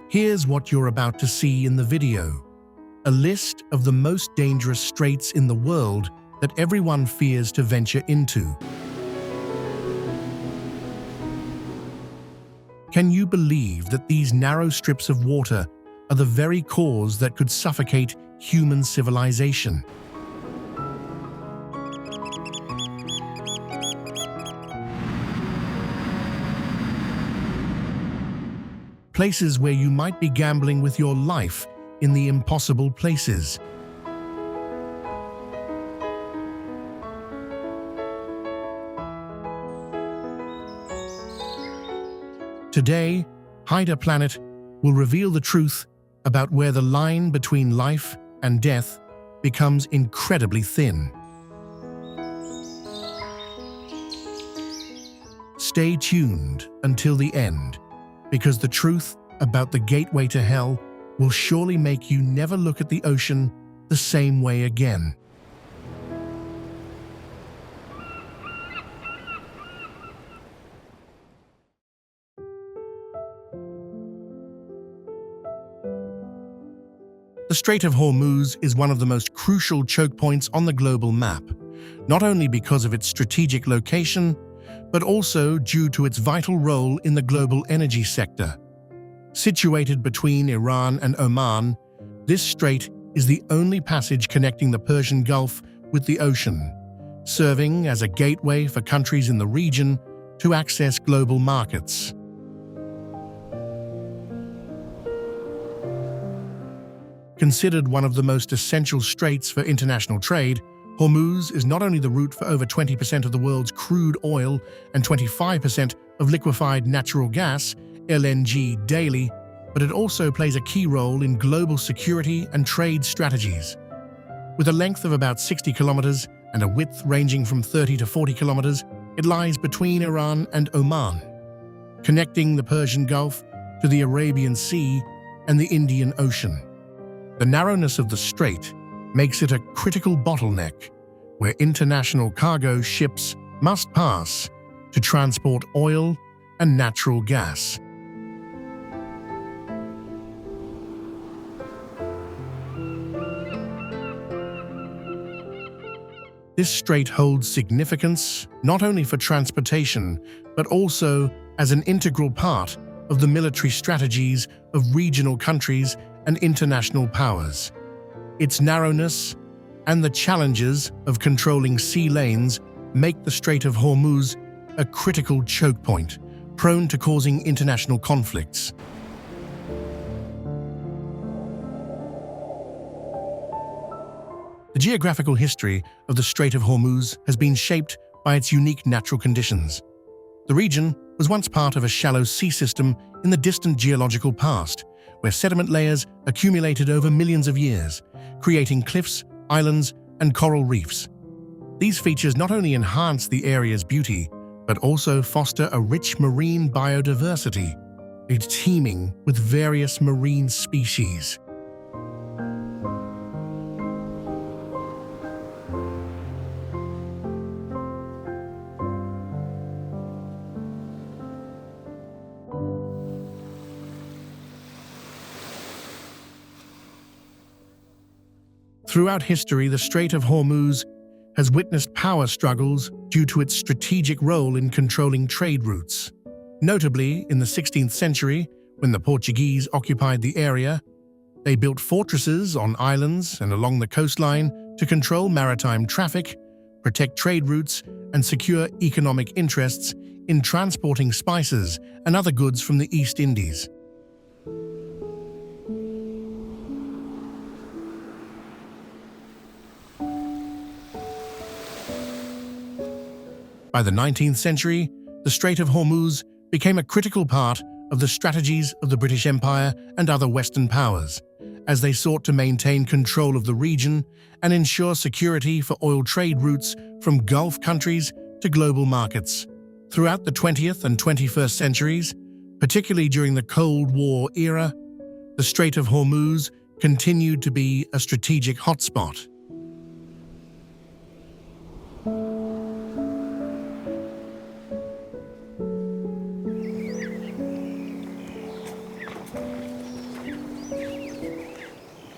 Here's what you're about to see in the video. A list of the most dangerous straits in the world that everyone fears to venture into. Can you believe that these narrow strips of water are the very cause that could suffocate human civilization? Places where you might be gambling with your life in the impossible places. Today, Hiderplanet will reveal the truth about where the line between life and death becomes incredibly thin. Stay tuned until the end, because the truth about the gateway to hell will surely make you never look at the ocean the same way again. The Strait of Hormuz is one of the most crucial choke points on the global map, not only because of its strategic location, but also due to its vital role in the global energy sector. Situated between Iran and Oman, this strait is the only passage connecting the Persian Gulf with the ocean, serving as a gateway for countries in the region to access global markets. Considered one of the most essential straits for international trade, Hormuz is not only the route for over 20% of the world's crude oil and 25% of liquefied natural gas, LNG, daily, but it also plays a key role in global security and trade strategies. With a length of about 60 kilometers and a width ranging from 30 to 40 kilometers, it lies between Iran and Oman, connecting the Persian Gulf to the Arabian Sea and the Indian Ocean. The narrowness of the strait makes it a critical bottleneck where international cargo ships must pass to transport oil and natural gas. This strait holds significance not only for transportation, but also as an integral part of the military strategies of regional countries and international powers. Its narrowness and the challenges of controlling sea lanes make the Strait of Hormuz a critical choke point, prone to causing international conflicts. The geographical history of the Strait of Hormuz has been shaped by its unique natural conditions. The region was once part of a shallow sea system in the distant geological past, where sediment layers accumulated over millions of years, creating cliffs, islands, and coral reefs. These features not only enhance the area's beauty, but also foster a rich marine biodiversity, teeming with various marine species. Throughout history, the Strait of Hormuz has witnessed power struggles due to its strategic role in controlling trade routes. Notably, in the 16th century, when the Portuguese occupied the area, they built fortresses on islands and along the coastline to control maritime traffic, protect trade routes, and secure economic interests in transporting spices and other goods from the East Indies. By the 19th century, the Strait of Hormuz became a critical part of the strategies of the British Empire and other Western powers, as they sought to maintain control of the region and ensure security for oil trade routes from Gulf countries to global markets. Throughout the 20th and 21st centuries, particularly during the Cold War era, the Strait of Hormuz continued to be a strategic hotspot.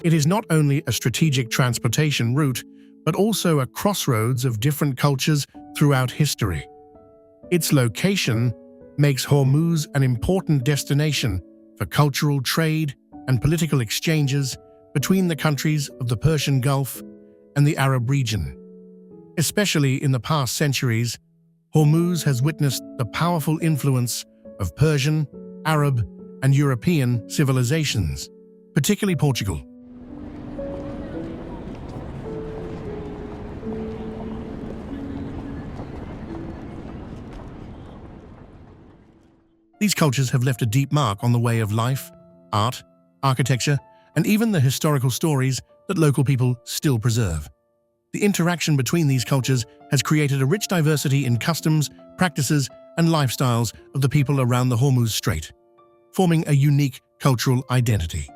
It is not only a strategic transportation route, but also a crossroads of different cultures throughout history. Its location makes Hormuz an important destination for cultural trade and political exchanges between the countries of the Persian Gulf and the Arab region. Especially in the past centuries, Hormuz has witnessed the powerful influence of Persian, Arab, and European civilizations, particularly Portugal. These cultures have left a deep mark on the way of life, art, architecture, and even the historical stories that local people still preserve. The interaction between these cultures has created a rich diversity in customs, practices, and lifestyles of the people around the Hormuz Strait, forming a unique cultural identity.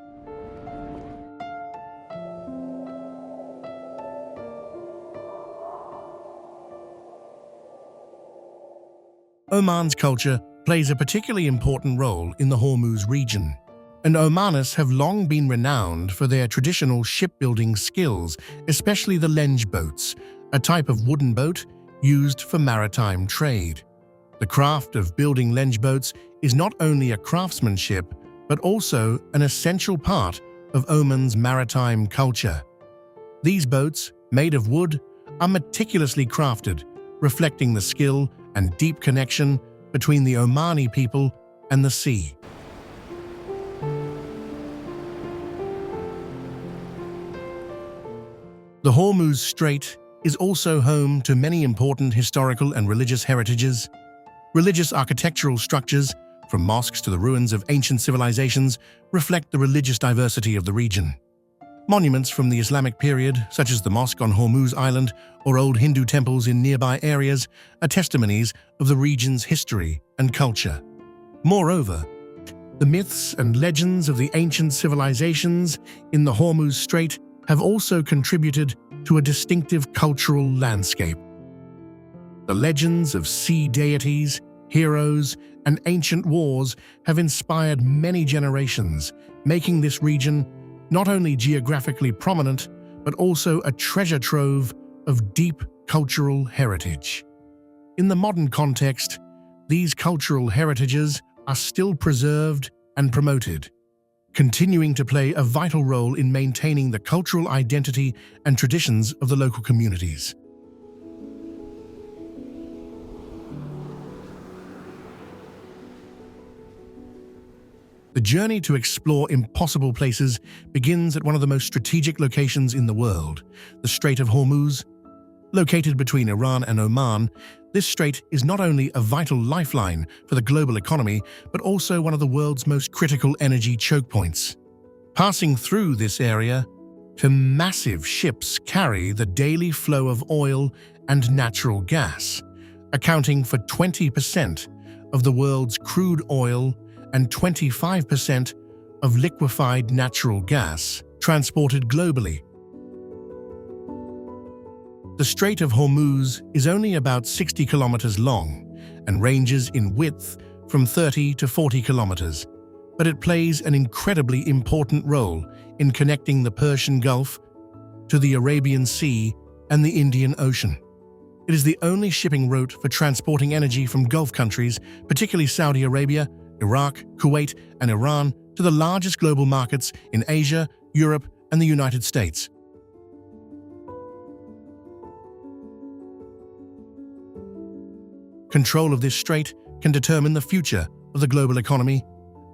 Oman's culture plays a particularly important role in the Hormuz region, and Omanis have long been renowned for their traditional shipbuilding skills, especially the Lenh boats, a type of wooden boat used for maritime trade. The craft of building Lenh boats is not only a craftsmanship, but also an essential part of Oman's maritime culture. These boats, made of wood, are meticulously crafted, reflecting the skill and deep connection between the Omani people and the sea. The Hormuz Strait is also home to many important historical and religious heritages. Religious architectural structures, from mosques to the ruins of ancient civilizations, reflect the religious diversity of the region. Monuments from the Islamic period, such as the mosque on Hormuz Island or old Hindu temples in nearby areas, are testimonies of the region's history and culture. Moreover, the myths and legends of the ancient civilizations in the Hormuz Strait have also contributed to a distinctive cultural landscape. The legends of sea deities, heroes, and ancient wars have inspired many generations, making this region not only geographically prominent, but also a treasure trove of deep cultural heritage. In the modern context, these cultural heritages are still preserved and promoted, continuing to play a vital role in maintaining the cultural identity and traditions of the local communities. The journey to explore impossible places begins at one of the most strategic locations in the world, the Strait of Hormuz. Located between Iran and Oman, this strait is not only a vital lifeline for the global economy, but also one of the world's most critical energy chokepoints. Passing through this area, massive ships carry the daily flow of oil and natural gas, accounting for 20% of the world's crude oil and 25% of liquefied natural gas transported globally. The Strait of Hormuz is only about 60 kilometers long and ranges in width from 30 to 40 kilometers, but it plays an incredibly important role in connecting the Persian Gulf to the Arabian Sea and the Indian Ocean. It is the only shipping route for transporting energy from Gulf countries, particularly Saudi Arabia, Iraq, Kuwait, and Iran, to the largest global markets in Asia, Europe, and the United States. Control of this strait can determine the future of the global economy,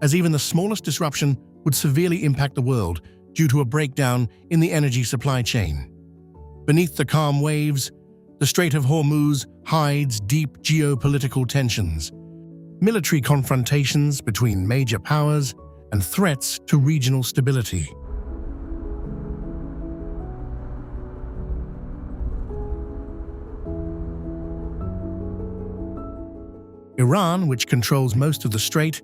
as even the smallest disruption would severely impact the world due to a breakdown in the energy supply chain. Beneath the calm waves, the Strait of Hormuz hides deep geopolitical tensions, military confrontations between major powers, and threats to regional stability. Iran, which controls most of the strait,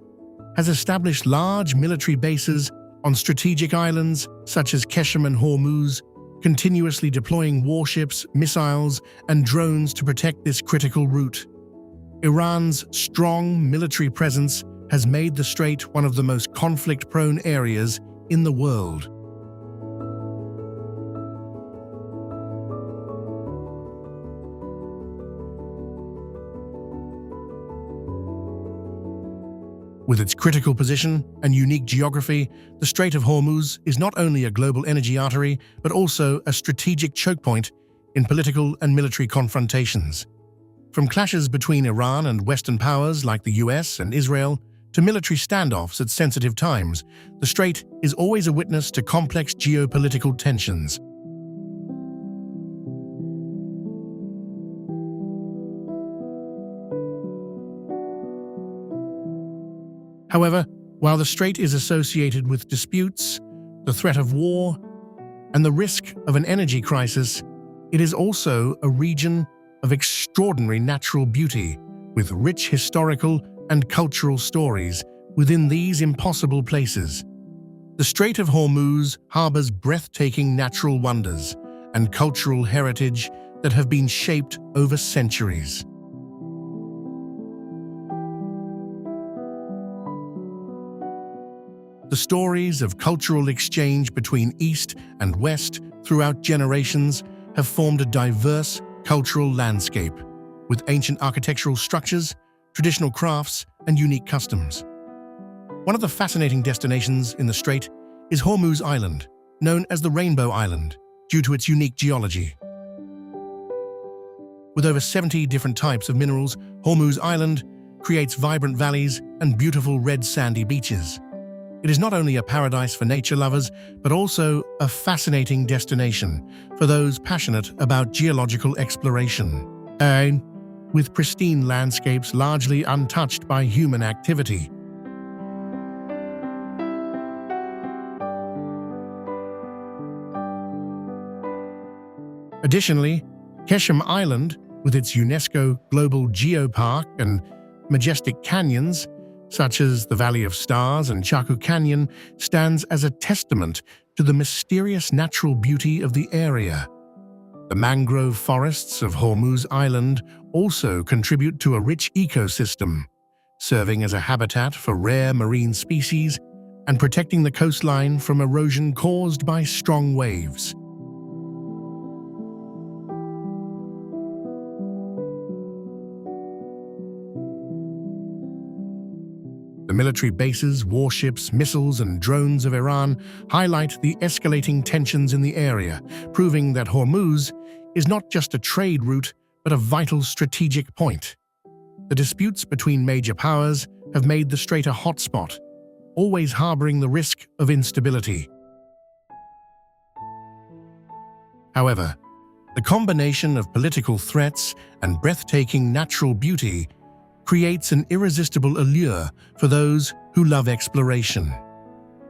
has established large military bases on strategic islands such as Keshem and Hormuz, continuously deploying warships, missiles, and drones to protect this critical route. Iran's strong military presence has made the strait one of the most conflict-prone areas in the world. With its critical position and unique geography, the Strait of Hormuz is not only a global energy artery, but also a strategic chokepoint in political and military confrontations. From clashes between Iran and Western powers like the US and Israel, to military standoffs at sensitive times, the Strait is always a witness to complex geopolitical tensions. However, while the Strait is associated with disputes, the threat of war, and the risk of an energy crisis, it is also a region of extraordinary natural beauty, with rich historical and cultural stories within these impossible places. The Strait of Hormuz harbors breathtaking natural wonders and cultural heritage that have been shaped over centuries. The stories of cultural exchange between East and West throughout generations have formed a diverse cultural landscape, with ancient architectural structures, traditional crafts, and unique customs. One of the fascinating destinations in the Strait is Hormuz Island, known as the Rainbow Island, due to its unique geology. With over 70 different types of minerals, Hormuz Island creates vibrant valleys and beautiful red sandy beaches. It is not only a paradise for nature lovers, but also a fascinating destination for those passionate about geological exploration, and with pristine landscapes largely untouched by human activity. Additionally, Keshem Island, with its UNESCO Global Geopark and majestic canyons, such as the Valley of Stars and Chahkooh Canyon, stands as a testament to the mysterious natural beauty of the area. The mangrove forests of Hormuz Island also contribute to a rich ecosystem, serving as a habitat for rare marine species and protecting the coastline from erosion caused by strong waves. The military bases, warships, missiles, and drones of Iran highlight the escalating tensions in the area, proving that Hormuz is not just a trade route, but a vital strategic point. The disputes between major powers have made the Strait a hotspot, always harboring the risk of instability. However, the combination of political threats and breathtaking natural beauty creates an irresistible allure for those who love exploration.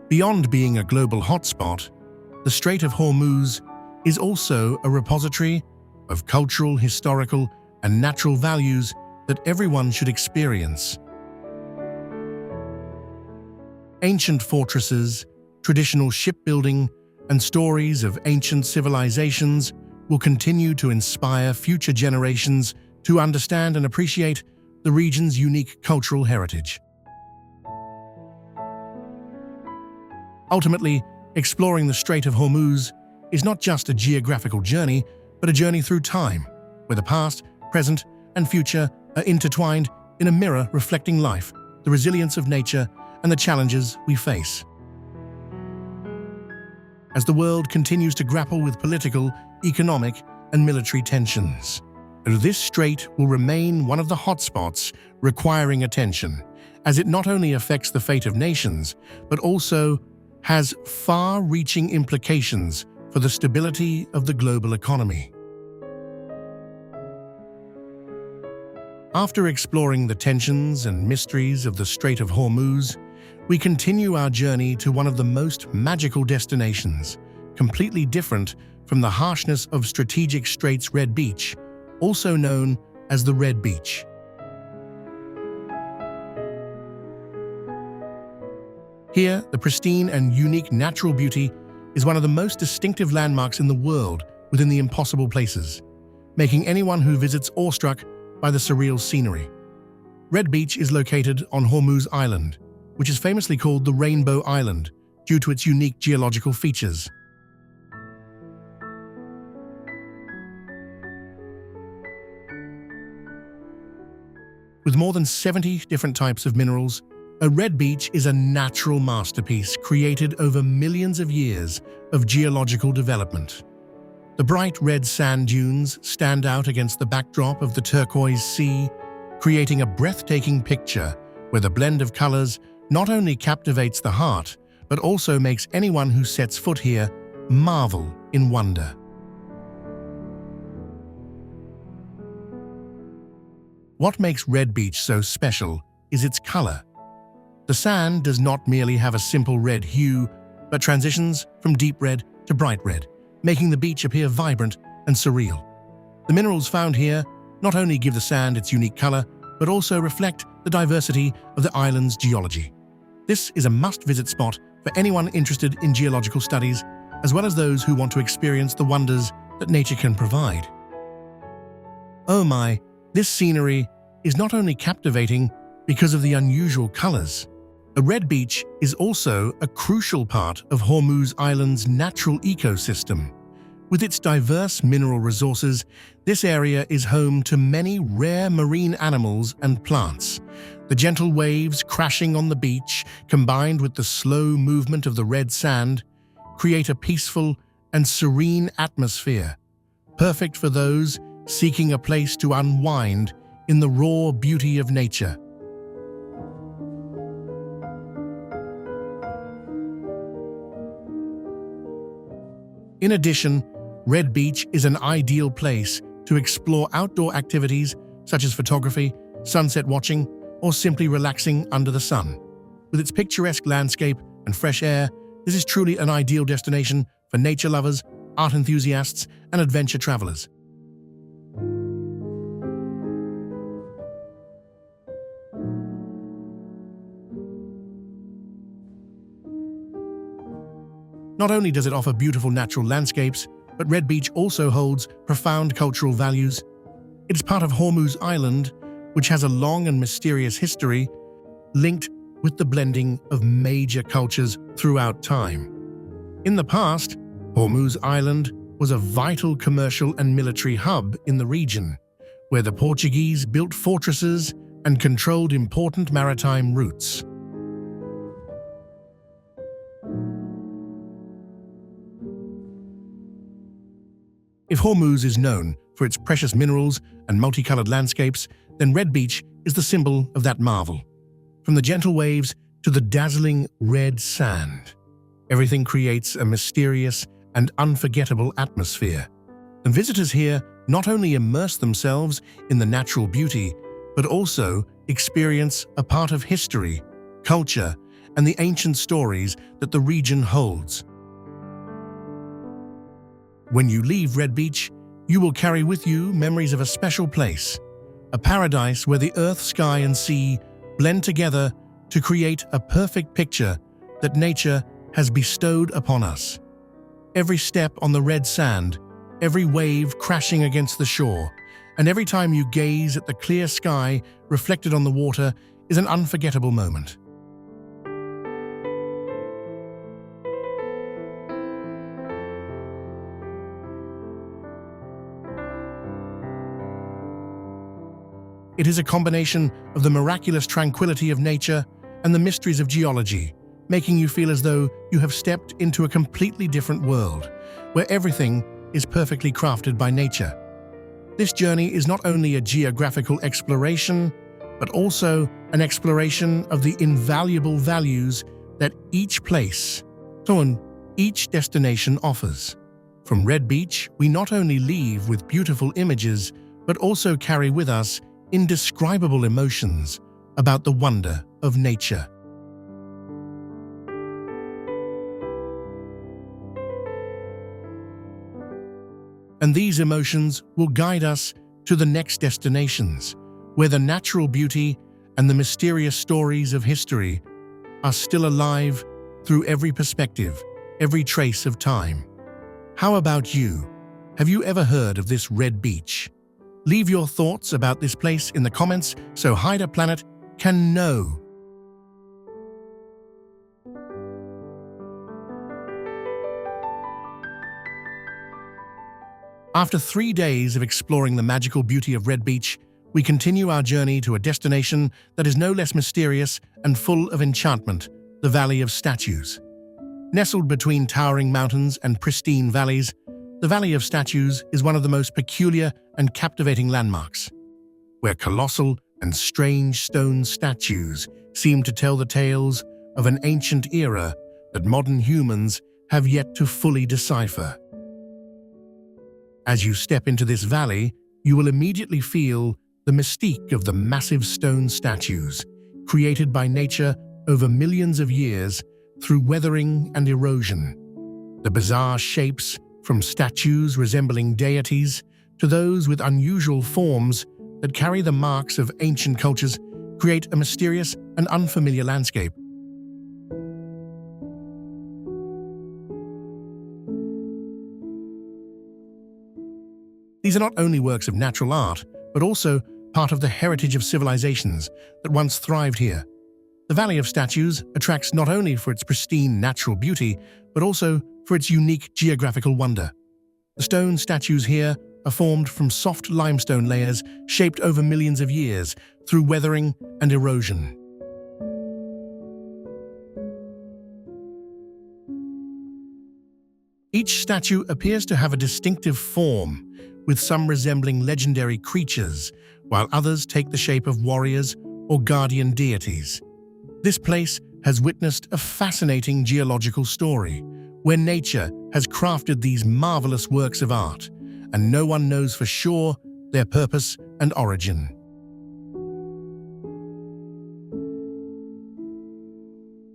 Beyond being a global hotspot, the Strait of Hormuz is also a repository of cultural, historical, and natural values that everyone should experience. Ancient fortresses, traditional shipbuilding, and stories of ancient civilizations will continue to inspire future generations to understand and appreciate the region's unique cultural heritage. Ultimately, exploring the Strait of Hormuz is not just a geographical journey, but a journey through time, where the past, present, and future are intertwined in a mirror reflecting life, the resilience of nature, and the challenges we face. As the world continues to grapple with political, economic, and military tensions, this strait will remain one of the hotspots requiring attention, as it not only affects the fate of nations, but also has far-reaching implications for the stability of the global economy. After exploring the tensions and mysteries of the Strait of Hormuz, we continue our journey to one of the most magical destinations, completely different from the harshness of strategic Straits' Red Beach, also known as the Red Beach. Here, the pristine and unique natural beauty is one of the most distinctive landmarks in the world within the impossible places, making anyone who visits awestruck by the surreal scenery. Red Beach is located on Hormuz Island, which is famously called the Rainbow Island due to its unique geological features. With more than 70 different types of minerals, A red beach is a natural masterpiece created over millions of years of geological development. The bright red sand dunes stand out against the backdrop of the turquoise sea, creating a breathtaking picture where the blend of colors not only captivates the heart, but also makes anyone who sets foot here marvel in wonder. What makes Red Beach so special is its color. The sand does not merely have a simple red hue, but transitions from deep red to bright red, making the beach appear vibrant and surreal. The minerals found here not only give the sand its unique color, but also reflect the diversity of the island's geology. This is a must-visit spot for anyone interested in geological studies, as well as those who want to experience the wonders that nature can provide. Oh my, this scenery is not only captivating because of the unusual colors. A red beach is also a crucial part of Hormuz Island's natural ecosystem. With its diverse mineral resources, this area is home to many rare marine animals and plants. The gentle waves crashing on the beach, combined with the slow movement of the red sand, create a peaceful and serene atmosphere, perfect for those seeking a place to unwind in the raw beauty of nature. In addition, Red Beach is an ideal place to explore outdoor activities such as photography, sunset watching, or simply relaxing under the sun. With its picturesque landscape and fresh air, this is truly an ideal destination for nature lovers, art enthusiasts, and adventure travelers. Not only does it offer beautiful natural landscapes, but Red Beach also holds profound cultural values. It is part of Hormuz Island, which has a long and mysterious history, linked with the blending of major cultures throughout time. In the past, Hormuz Island was a vital commercial and military hub in the region, where the Portuguese built fortresses and controlled important maritime routes. If Hormuz is known for its precious minerals and multicolored landscapes, then Red Beach is the symbol of that marvel. From the gentle waves to the dazzling red sand, everything creates a mysterious and unforgettable atmosphere. And visitors here not only immerse themselves in the natural beauty, but also experience a part of history, culture, and the ancient stories that the region holds. When you leave Red Beach, you will carry with you memories of a special place, a paradise where the earth, sky, and sea blend together to create a perfect picture that nature has bestowed upon us. Every step on the red sand, every wave crashing against the shore, and every time you gaze at the clear sky reflected on the water is an unforgettable moment. It is a combination of the miraculous tranquility of nature and the mysteries of geology, making you feel as though you have stepped into a completely different world, where everything is perfectly crafted by nature. This journey is not only a geographical exploration, but also an exploration of the invaluable values that each place, each destination offers. From Red Beach, we not only leave with beautiful images, but also carry with us indescribable emotions about the wonder of nature. And these emotions will guide us to the next destinations, where the natural beauty and the mysterious stories of history are still alive through every perspective, every trace of time. How about you? Have you ever heard of this Red Beach? Leave your thoughts about this place in the comments so hiderplanet can know. After 3 days of exploring the magical beauty of Red Beach, we continue our journey to a destination that is no less mysterious and full of enchantment, the Valley of Statues. Nestled between towering mountains and pristine valleys, the Valley of Statues is one of the most peculiar and captivating landmarks, where colossal and strange stone statues seem to tell the tales of an ancient era that modern humans have yet to fully decipher. As you step into this valley, you will immediately feel the mystique of the massive stone statues, created by nature over millions of years through weathering and erosion. The bizarre shapes, from statues resembling deities to those with unusual forms that carry the marks of ancient cultures, create a mysterious and unfamiliar landscape. These are not only works of natural art, but also part of the heritage of civilizations that once thrived here. The Valley of Statues attracts not only for its pristine natural beauty, but also for its unique geographical wonder. The stone statues here are formed from soft limestone layers shaped over millions of years through weathering and erosion. Each statue appears to have a distinctive form, with some resembling legendary creatures, while others take the shape of warriors or guardian deities. This place has witnessed a fascinating geological story, where nature has crafted these marvelous works of art, and no one knows for sure their purpose and origin.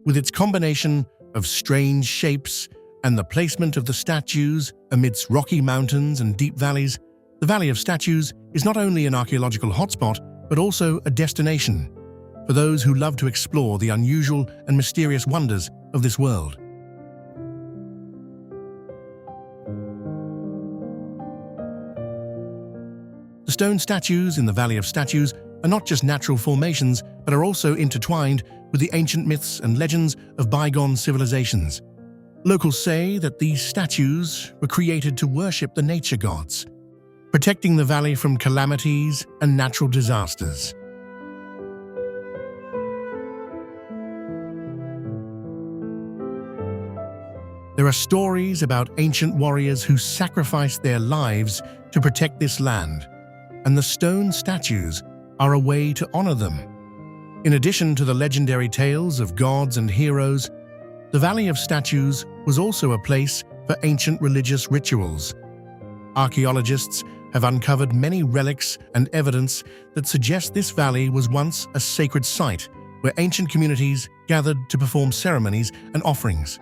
With its combination of strange shapes and the placement of the statues amidst rocky mountains and deep valleys, the Valley of Statues is not only an archaeological hotspot, but also a destination for those who love to explore the unusual and mysterious wonders of this world. The stone statues in the Valley of Statues are not just natural formations, but are also intertwined with the ancient myths and legends of bygone civilizations. Locals say that these statues were created to worship the nature gods, protecting the valley from calamities and natural disasters. There are stories about ancient warriors who sacrificed their lives to protect this land, and the stone statues are a way to honor them. In addition to the legendary tales of gods and heroes, the Valley of Statues was also a place for ancient religious rituals. Archaeologists have uncovered many relics and evidence that suggest this valley was once a sacred site where ancient communities gathered to perform ceremonies and offerings.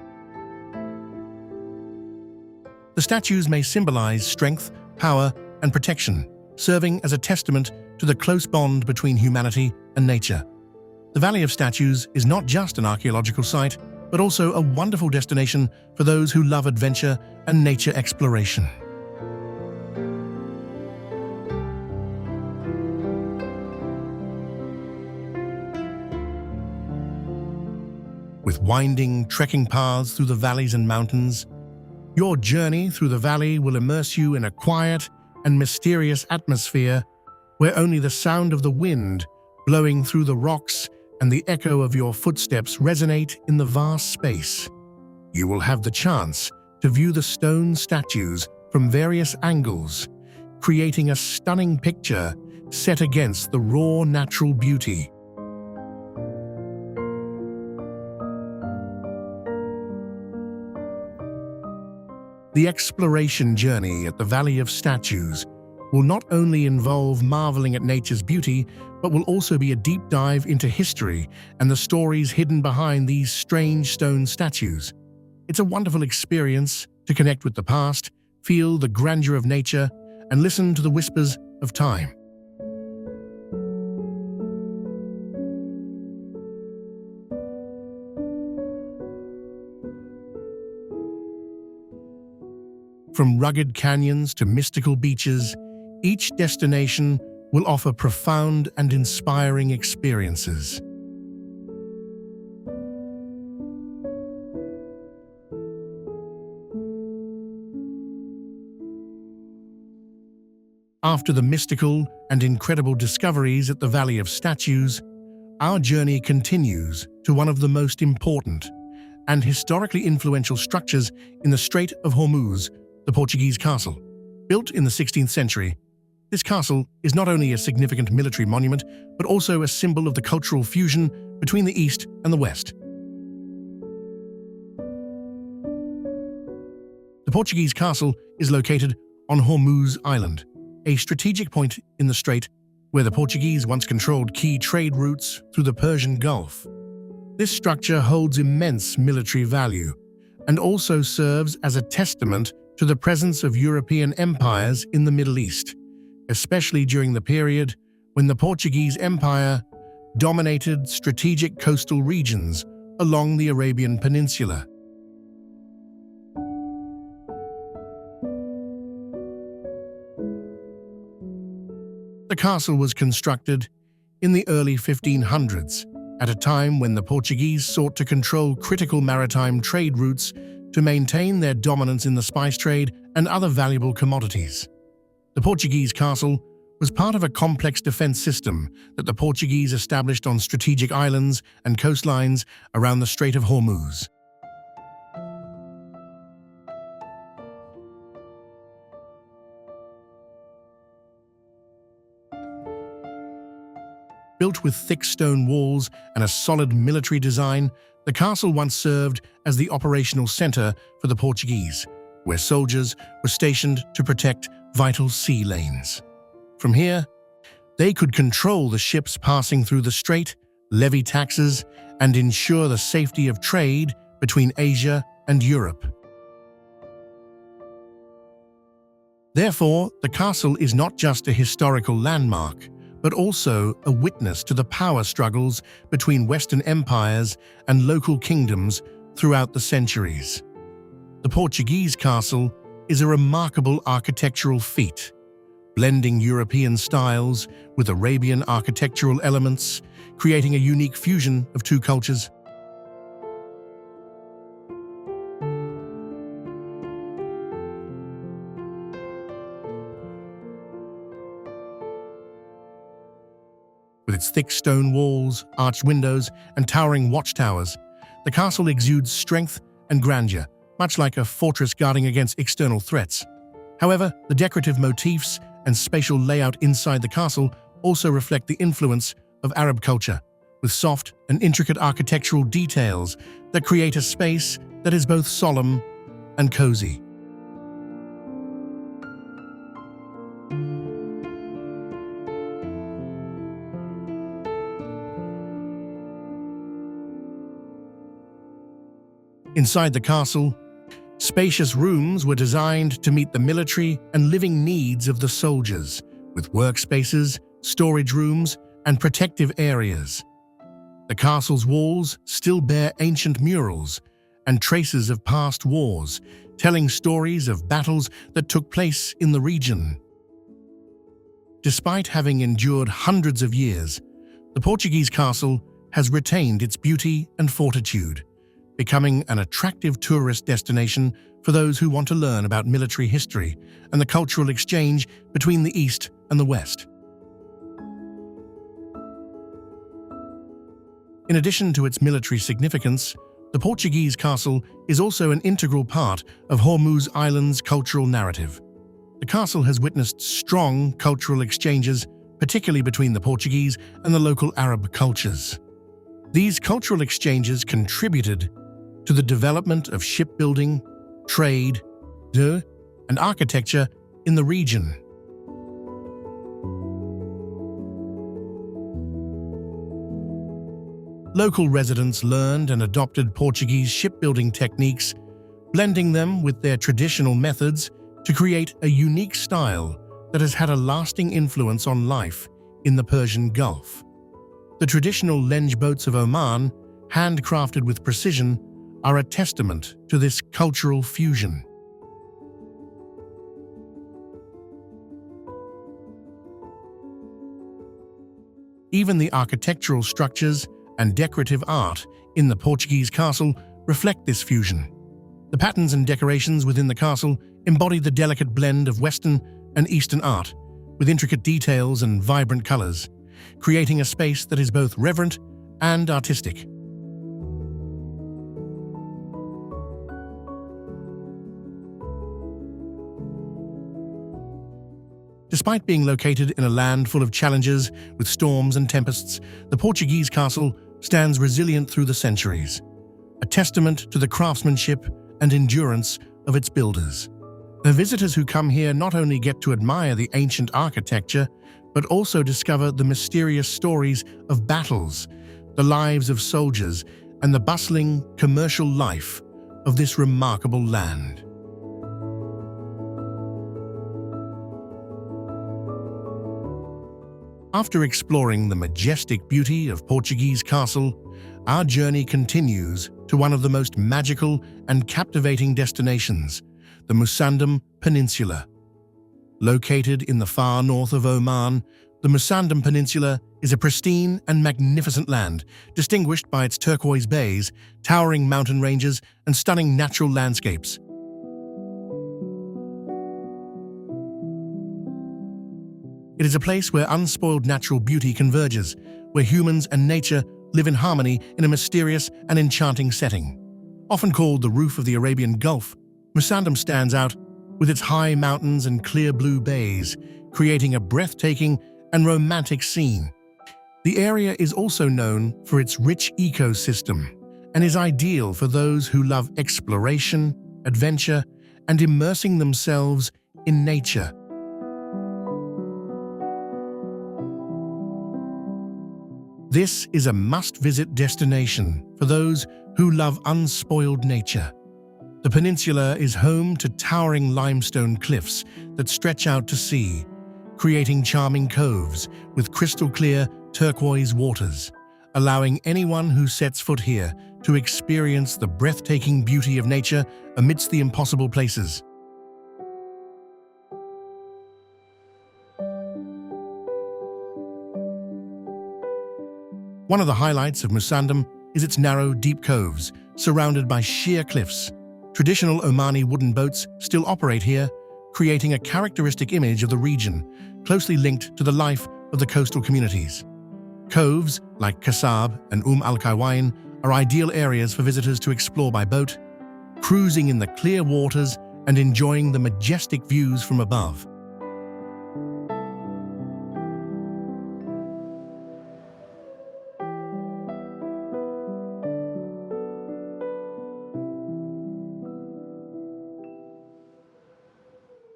The statues may symbolize strength, power, and protection, serving as a testament to the close bond between humanity and nature. The Valley of Statues is not just an archaeological site, but also a wonderful destination for those who love adventure and nature exploration. With winding trekking paths through the valleys and mountains, your journey through the valley will immerse you in a quiet and mysterious atmosphere where only the sound of the wind blowing through the rocks and the echo of your footsteps resonate in the vast space. You will have the chance to view the stone statues from various angles, creating a stunning picture set against the raw natural beauty. The exploration journey at the Valley of Statues will not only involve marveling at nature's beauty, but will also be a deep dive into history and the stories hidden behind these strange stone statues. It's a wonderful experience to connect with the past, feel the grandeur of nature, and listen to the whispers of time. From rugged canyons to mystical beaches, each destination will offer profound and inspiring experiences. After the mystical and incredible discoveries at the Valley of Statues, Our journey continues to one of the most important and historically influential structures in the Strait of Hormuz, the Portuguese Castle. Built in the 16th century, this castle is not only a significant military monument, but also a symbol of the cultural fusion between the East and the West. The Portuguese castle is located on Hormuz Island, a strategic point in the strait where the Portuguese once controlled key trade routes through the Persian Gulf. This structure holds immense military value and also serves as a testament to the presence of European empires in the Middle East, especially during the period when the Portuguese Empire dominated strategic coastal regions along the Arabian Peninsula. The castle was constructed in the early 1500s, at a time when the Portuguese sought to control critical maritime trade routes to maintain their dominance in the spice trade and other valuable commodities. The Portuguese castle was part of a complex defense system that the Portuguese established on strategic islands and coastlines around the Strait of Hormuz. Built with thick stone walls and a solid military design, the castle once served as the operational center for the Portuguese, where soldiers were stationed to protect vital sea lanes. From here, they could control the ships passing through the strait, levy taxes, and ensure the safety of trade between Asia and Europe. Therefore, the castle is not just a historical landmark, but also a witness to the power struggles between Western empires and local kingdoms throughout the centuries. The Portuguese castle is a remarkable architectural feat, blending European styles with Arabian architectural elements, creating a unique fusion of two cultures. With its thick stone walls, arched windows, and towering watchtowers, the castle exudes strength and grandeur, much like a fortress guarding against external threats. However, the decorative motifs and spatial layout inside the castle also reflect the influence of Arab culture, with soft and intricate architectural details that create a space that is both solemn and cozy. Inside the castle, spacious rooms were designed to meet the military and living needs of the soldiers, with workspaces, storage rooms, and protective areas. The castle's walls still bear ancient murals and traces of past wars, telling stories of battles that took place in the region. Despite having endured hundreds of years, the Portuguese castle has retained its beauty and fortitude, becoming an attractive tourist destination for those who want to learn about military history and the cultural exchange between the East and the West. In addition to its military significance, the Portuguese castle is also an integral part of Hormuz Island's cultural narrative. The castle has witnessed strong cultural exchanges, particularly between the Portuguese and the local Arab cultures. These cultural exchanges contributed to the development of shipbuilding, trade, and architecture in the region. Local residents learned and adopted Portuguese shipbuilding techniques, blending them with their traditional methods to create a unique style that has had a lasting influence on life in the Persian Gulf. The traditional Lenh boats of Oman, handcrafted with precision, are a testament to this cultural fusion. Even the architectural structures and decorative art in the Portuguese castle reflect this fusion. The patterns and decorations within the castle embody the delicate blend of Western and Eastern art, with intricate details and vibrant colors, creating a space that is both reverent and artistic. Despite being located in a land full of challenges with storms and tempests, the Portuguese castle stands resilient through the centuries, a testament to the craftsmanship and endurance of its builders. The visitors who come here not only get to admire the ancient architecture, but also discover the mysterious stories of battles, the lives of soldiers, and the bustling commercial life of this remarkable land. After exploring the majestic beauty of Portuguese Castle, our journey continues to one of the most magical and captivating destinations, the Musandam Peninsula. Located in the far north of Oman, the Musandam Peninsula is a pristine and magnificent land, distinguished by its turquoise bays, towering mountain ranges, and stunning natural landscapes. It is a place where unspoiled natural beauty converges, where humans and nature live in harmony in a mysterious and enchanting setting. Often called the roof of the Arabian Gulf, Musandam stands out with its high mountains and clear blue bays, creating a breathtaking and romantic scene. The area is also known for its rich ecosystem and is ideal for those who love exploration, adventure, and immersing themselves in nature. This is a must-visit destination for those who love unspoiled nature. The peninsula is home to towering limestone cliffs that stretch out to sea, creating charming coves with crystal-clear turquoise waters, allowing anyone who sets foot here to experience the breathtaking beauty of nature amidst the impossible places. One of the highlights of Musandam is its narrow, deep coves, surrounded by sheer cliffs. Traditional Omani wooden boats still operate here, creating a characteristic image of the region, closely linked to the life of the coastal communities. Coves, like Kasab and Al-Kawain, are ideal areas for visitors to explore by boat, cruising in the clear waters and enjoying the majestic views from above.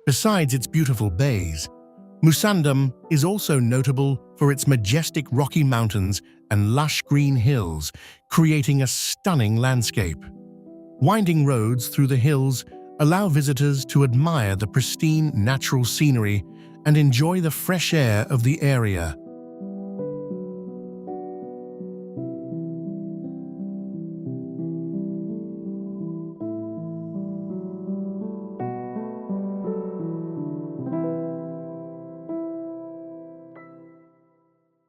Besides its beautiful bays, Musandam is also notable for its majestic rocky mountains and lush green hills, creating a stunning landscape. Winding roads through the hills allow visitors to admire the pristine natural scenery and enjoy the fresh air of the area.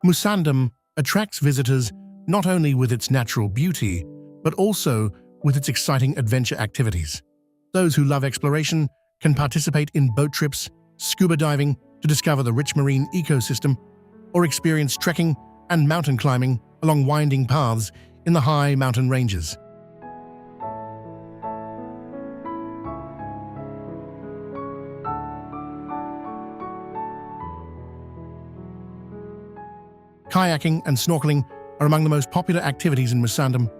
Musandam attracts visitors not only with its natural beauty, but also with its exciting adventure activities. Those who love exploration can participate in boat trips, scuba diving to discover the rich marine ecosystem, or experience trekking and mountain climbing along winding paths in the high mountain ranges. Kayaking and snorkeling are among the most popular activities in Musandam,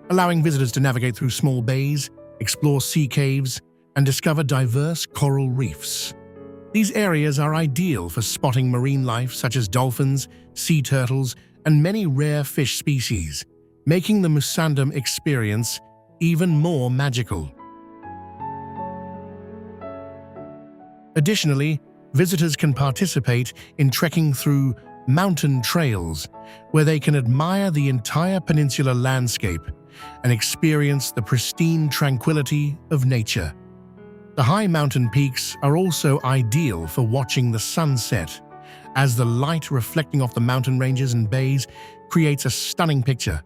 allowing visitors to navigate through small bays, explore sea caves, and discover diverse coral reefs. These areas are ideal for spotting marine life such as dolphins, sea turtles, and many rare fish species, making the Musandam experience even more magical. Additionally, visitors can participate in trekking through mountain trails, where they can admire the entire peninsular landscape and experience the pristine tranquility of nature. The high mountain peaks are also ideal for watching the sunset, as the light reflecting off the mountain ranges and bays creates a stunning picture.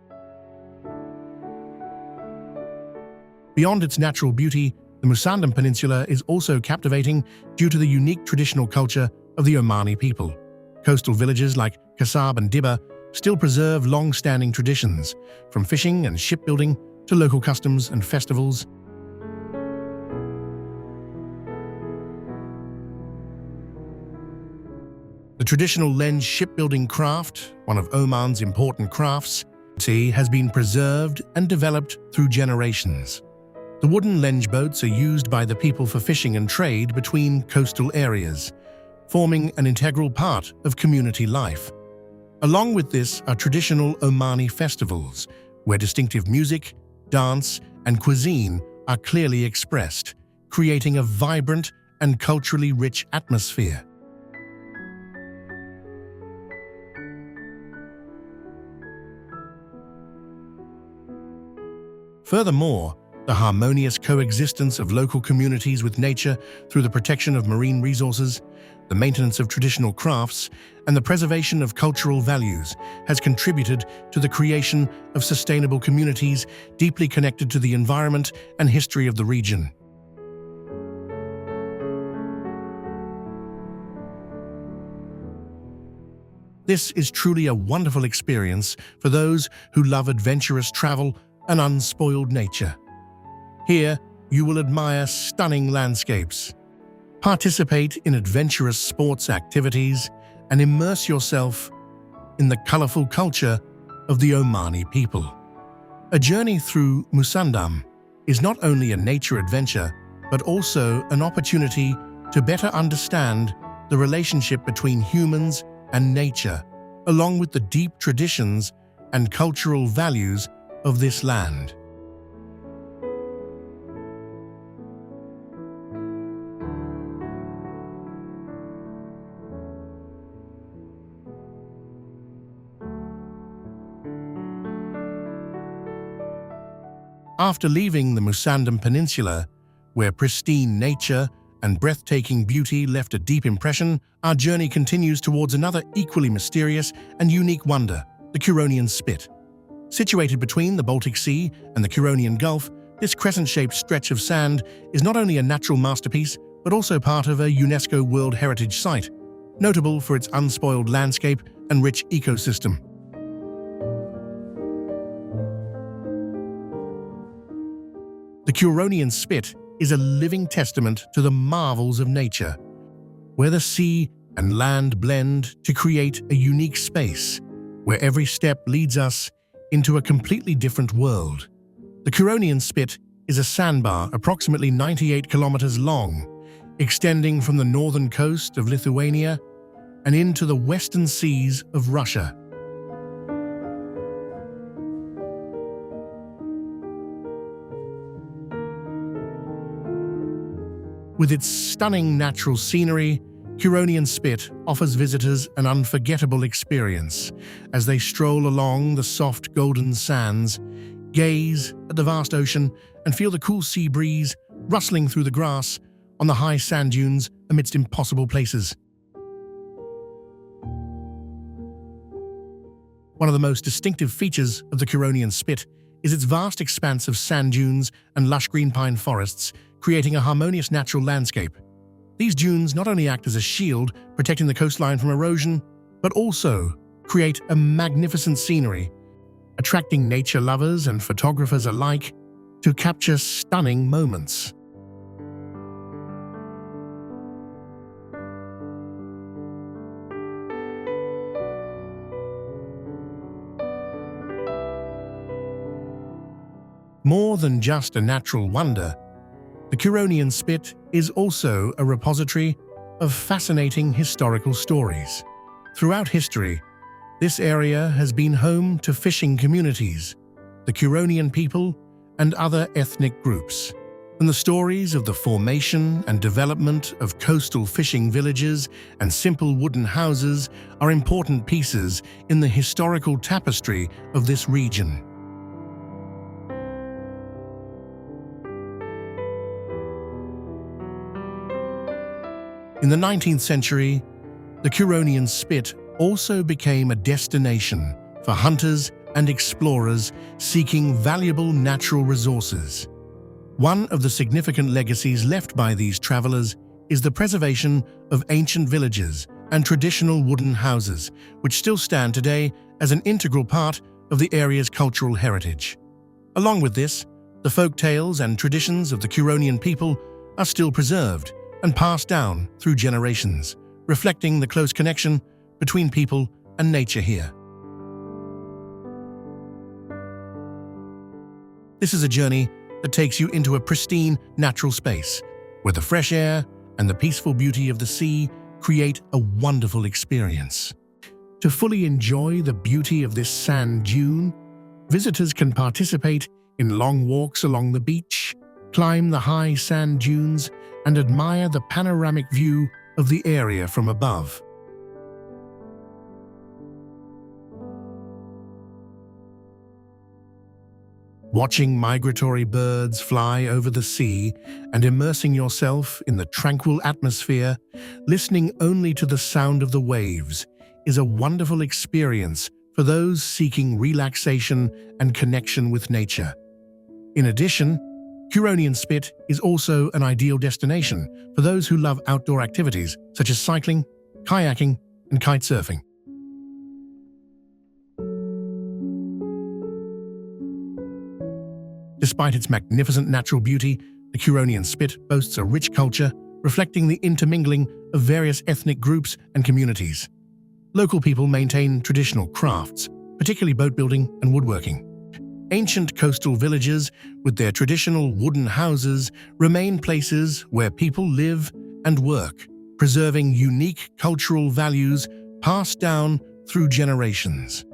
Beyond its natural beauty, the Musandam Peninsula is also captivating due to the unique traditional culture of the Omani people. Coastal villages like Kasab and Dibba still preserve long-standing traditions, from fishing and shipbuilding to local customs and festivals. The traditional Lenh shipbuilding craft, one of Oman's important crafts, has been preserved and developed through generations. The wooden Lenh boats are used by the people for fishing and trade between coastal areas, forming an integral part of community life. Along with this are traditional Omani festivals, where distinctive music, dance, and cuisine are clearly expressed, creating a vibrant and culturally rich atmosphere. Furthermore, the harmonious coexistence of local communities with nature through the protection of marine resources, the maintenance of traditional crafts, and the preservation of cultural values has contributed to the creation of sustainable communities deeply connected to the environment and history of the region. This is truly a wonderful experience for those who love adventurous travel and unspoiled nature. Here, you will admire stunning landscapes, participate in adventurous sports activities, and immerse yourself in the colorful culture of the Omani people. A journey through Musandam is not only a nature adventure, but also an opportunity to better understand the relationship between humans and nature, along with the deep traditions and cultural values of this land. After leaving the Musandam Peninsula, where pristine nature and breathtaking beauty left a deep impression, our journey continues towards another equally mysterious and unique wonder, the Curonian Spit. Situated between the Baltic Sea and the Curonian Gulf, this crescent-shaped stretch of sand is not only a natural masterpiece, but also part of a UNESCO World Heritage Site, notable for its unspoiled landscape and rich ecosystem. The Curonian Spit is a living testament to the marvels of nature, where the sea and land blend to create a unique space, where every step leads us into a completely different world. The Curonian Spit is a sandbar approximately 98 kilometers long, extending from the northern coast of Lithuania and into the western seas of Russia. With its stunning natural scenery, Curonian Spit offers visitors an unforgettable experience as they stroll along the soft golden sands, gaze at the vast ocean, and feel the cool sea breeze rustling through the grass on the high sand dunes amidst impossible places. One of the most distinctive features of the Curonian Spit is its vast expanse of sand dunes and lush green pine forests, creating a harmonious natural landscape. These dunes not only act as a shield, protecting the coastline from erosion, but also create a magnificent scenery, attracting nature lovers and photographers alike to capture stunning moments. More than just a natural wonder, the Curonian Spit is also a repository of fascinating historical stories. Throughout history, this area has been home to fishing communities, the Curonian people, and other ethnic groups. And the stories of the formation and development of coastal fishing villages and simple wooden houses are important pieces in the historical tapestry of this region. In the 19th century, the Curonian Spit also became a destination for hunters and explorers seeking valuable natural resources. One of the significant legacies left by these travelers is the preservation of ancient villages and traditional wooden houses, which still stand today as an integral part of the area's cultural heritage. Along with this, the folk tales and traditions of the Curonian people are still preserved and passed down through generations, reflecting the close connection between people and nature here. This is a journey that takes you into a pristine natural space, where the fresh air and the peaceful beauty of the sea create a wonderful experience. To fully enjoy the beauty of this sand dune, visitors can participate in long walks along the beach, climb the high sand dunes, and admire the panoramic view of the area from above. Watching migratory birds fly over the sea and immersing yourself in the tranquil atmosphere, listening only to the sound of the waves, is a wonderful experience for those seeking relaxation and connection with nature. In addition, Curonian Spit is also an ideal destination for those who love outdoor activities such as cycling, kayaking, and kite surfing. Despite its magnificent natural beauty, the Curonian Spit boasts a rich culture, reflecting the intermingling of various ethnic groups and communities. Local people maintain traditional crafts, particularly boat building and woodworking. Ancient coastal villages, with their traditional wooden houses, remain places where people live and work, preserving unique cultural values passed down through generations.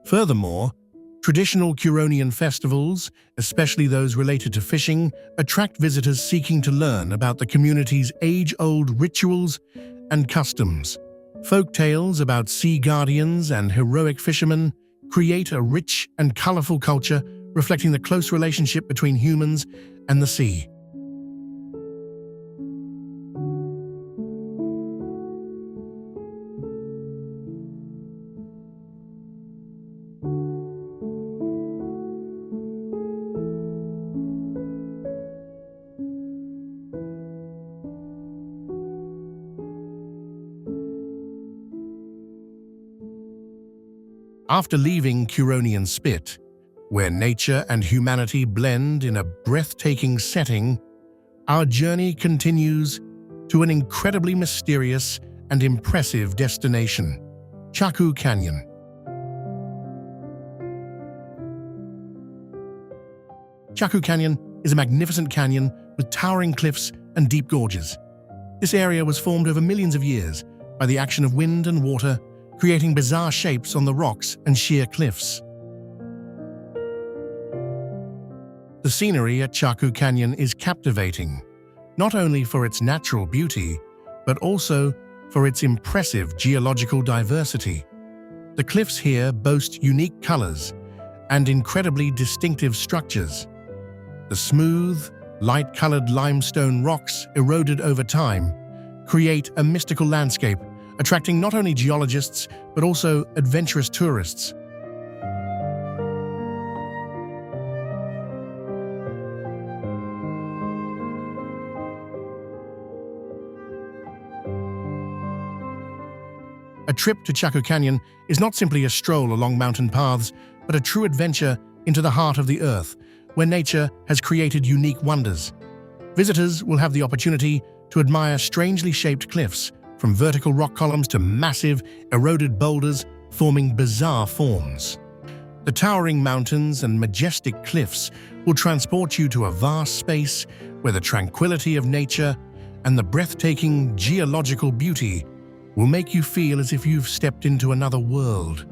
Furthermore, traditional Curonian festivals, especially those related to fishing, attract visitors seeking to learn about the community's age-old rituals and customs. Folk tales about sea guardians and heroic fishermen create a rich and colorful culture reflecting the close relationship between humans and the sea. After leaving Curonian Spit, where nature and humanity blend in a breathtaking setting, our journey continues to an incredibly mysterious and impressive destination, Chahkooh Canyon. Chahkooh Canyon is a magnificent canyon with towering cliffs and deep gorges. This area was formed over millions of years by the action of wind and water, creating bizarre shapes on the rocks and sheer cliffs. The scenery at Chahkooh Canyon is captivating, not only for its natural beauty, but also for its impressive geological diversity. The cliffs here boast unique colors and incredibly distinctive structures. The smooth, light-colored limestone rocks eroded over time create a mystical landscape, attracting not only geologists but also adventurous tourists. A trip to Chahkooh Canyon is not simply a stroll along mountain paths, but a true adventure into the heart of the earth, where nature has created unique wonders. Visitors will have the opportunity to admire strangely shaped cliffs, from vertical rock columns to massive, eroded boulders forming bizarre forms. The towering mountains and majestic cliffs will transport you to a vast space where the tranquility of nature and the breathtaking geological beauty will make you feel as if you've stepped into another world.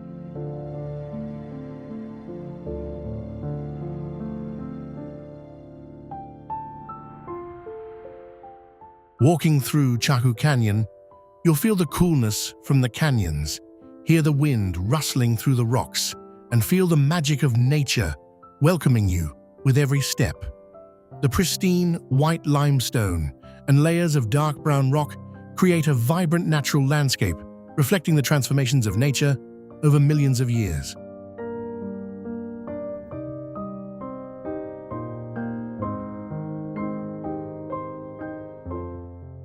Walking through Chahkooh Canyon, you'll feel the coolness from the canyons, hear the wind rustling through the rocks, and feel the magic of nature welcoming you with every step. The pristine white limestone and layers of dark brown rock create a vibrant natural landscape, reflecting the transformations of nature over millions of years.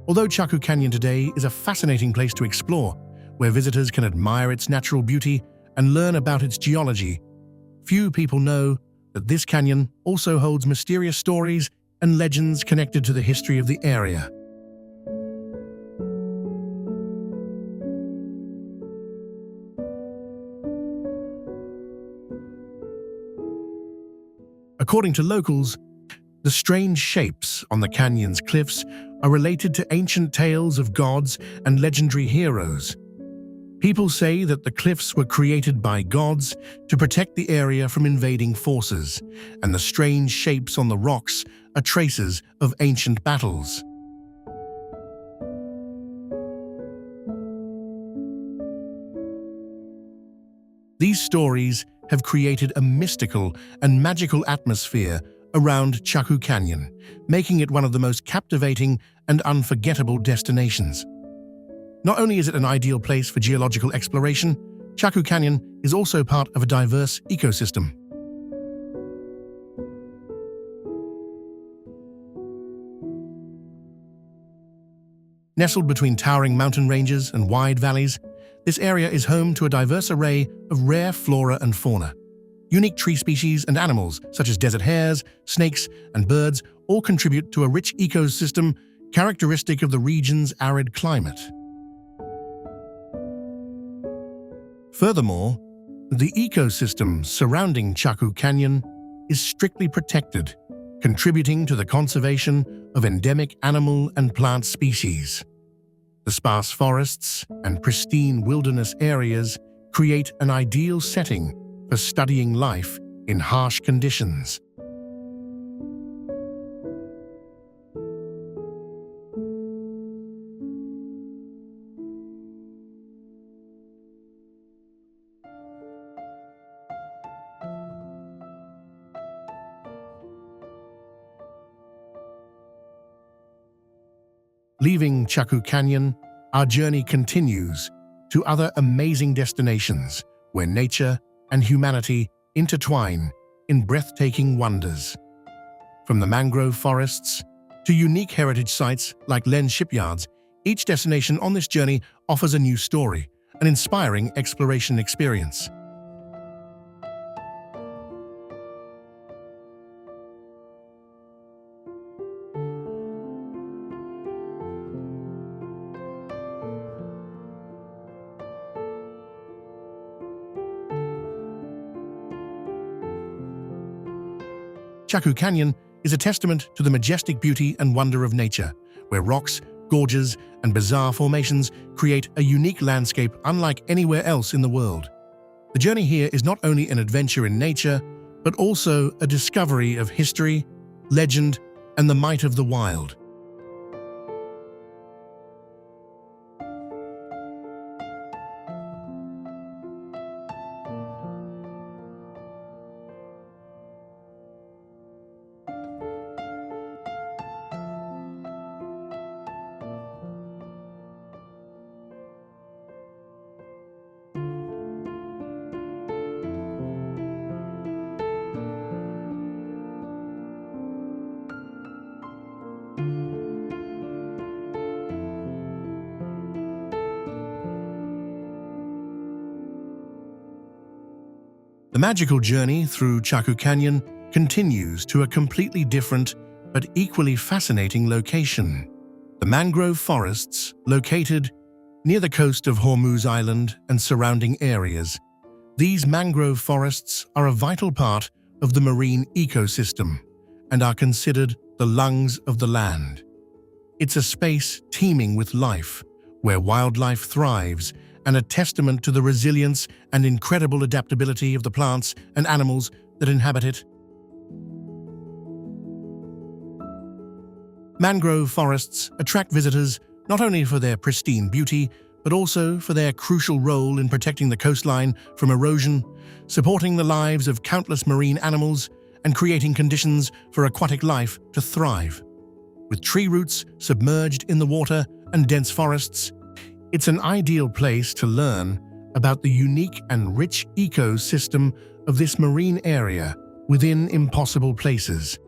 Although Chahkooh Canyon today is a fascinating place to explore, where visitors can admire its natural beauty and learn about its geology, few people know that this canyon also holds mysterious stories and legends connected to the history of the area. According to locals, the strange shapes on the canyon's cliffs are related to ancient tales of gods and legendary heroes. People say that the cliffs were created by gods to protect the area from invading forces, and the strange shapes on the rocks are traces of ancient battles. These stories have created a mystical and magical atmosphere around Chahkooh Canyon, making it one of the most captivating and unforgettable destinations. Not only is it an ideal place for geological exploration, Chahkooh Canyon is also part of a diverse ecosystem. Nestled between towering mountain ranges and wide valleys, this area is home to a diverse array of rare flora and fauna. Unique tree species and animals, such as desert hares, snakes, and birds, all contribute to a rich ecosystem characteristic of the region's arid climate. Furthermore, the ecosystem surrounding Chahkooh Canyon is strictly protected, contributing to the conservation of endemic animal and plant species. The sparse forests and pristine wilderness areas create an ideal setting for studying life in harsh conditions. Leaving Chahkooh Canyon, our journey continues to other amazing destinations where nature and humanity intertwine in breathtaking wonders. From the mangrove forests to unique heritage sites like Lenh Shipyards, each destination on this journey offers a new story, an inspiring exploration experience. Chahkooh Canyon is a testament to the majestic beauty and wonder of nature, where rocks, gorges, and bizarre formations create a unique landscape unlike anywhere else in the world. The journey here is not only an adventure in nature, but also a discovery of history, legend, and the might of the wild. The magical journey through Chahkooh Canyon continues to a completely different but equally fascinating location. The mangrove forests, located near the coast of Hormuz Island and surrounding areas. These mangrove forests are a vital part of the marine ecosystem and are considered the lungs of the land. It's a space teeming with life, where wildlife thrives, and a testament to the resilience and incredible adaptability of the plants and animals that inhabit it. Mangrove forests attract visitors not only for their pristine beauty, but also for their crucial role in protecting the coastline from erosion, supporting the lives of countless marine animals, and creating conditions for aquatic life to thrive. With tree roots submerged in the water and dense forests, it's an ideal place to learn about the unique and rich ecosystem of this marine area within impossible places.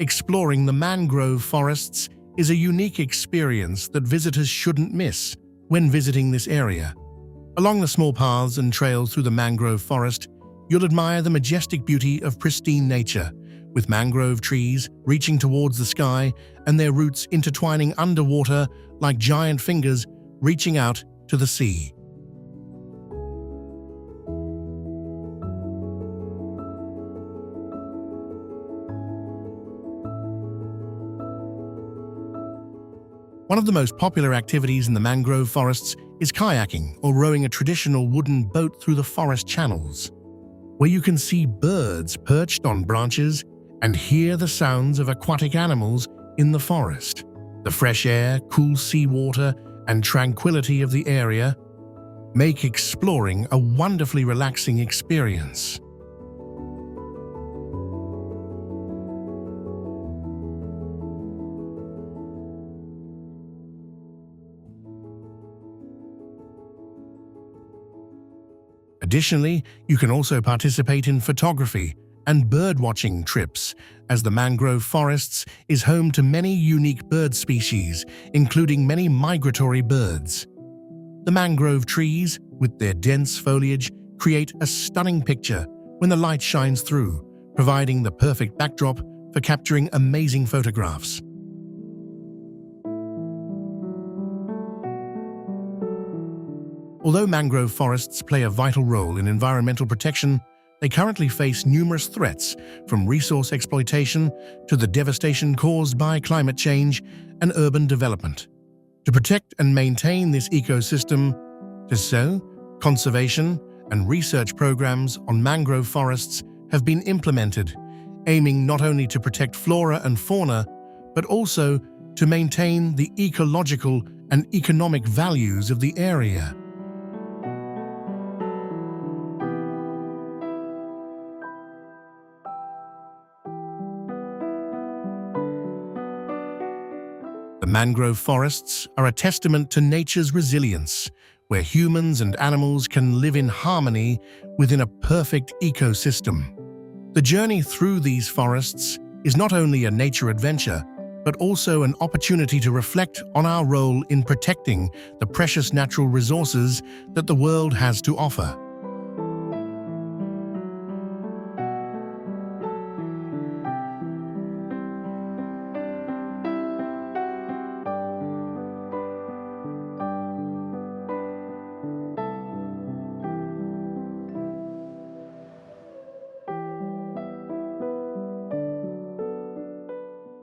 Exploring the mangrove forests is a unique experience that visitors shouldn't miss when visiting this area. Along the small paths and trails through the mangrove forest, you'll admire the majestic beauty of pristine nature, with mangrove trees reaching towards the sky and their roots intertwining underwater like giant fingers reaching out to the sea. One of the most popular activities in the mangrove forests is kayaking or rowing a traditional wooden boat through the forest channels, where you can see birds perched on branches and hear the sounds of aquatic animals in the forest. The fresh air, cool seawater, and tranquility of the area make exploring a wonderfully relaxing experience. Additionally, you can also participate in photography and birdwatching trips, as the mangrove forests is home to many unique bird species, including many migratory birds. The mangrove trees, with their dense foliage, create a stunning picture when the light shines through, providing the perfect backdrop for capturing amazing photographs. Although mangrove forests play a vital role in environmental protection, they currently face numerous threats, from resource exploitation to the devastation caused by climate change and urban development. To protect and maintain this ecosystem, conservation and research programs on mangrove forests have been implemented, aiming not only to protect flora and fauna, but also to maintain the ecological and economic values of the area. The mangrove forests are a testament to nature's resilience, where humans and animals can live in harmony within a perfect ecosystem. The journey through these forests is not only a nature adventure, but also an opportunity to reflect on our role in protecting the precious natural resources that the world has to offer.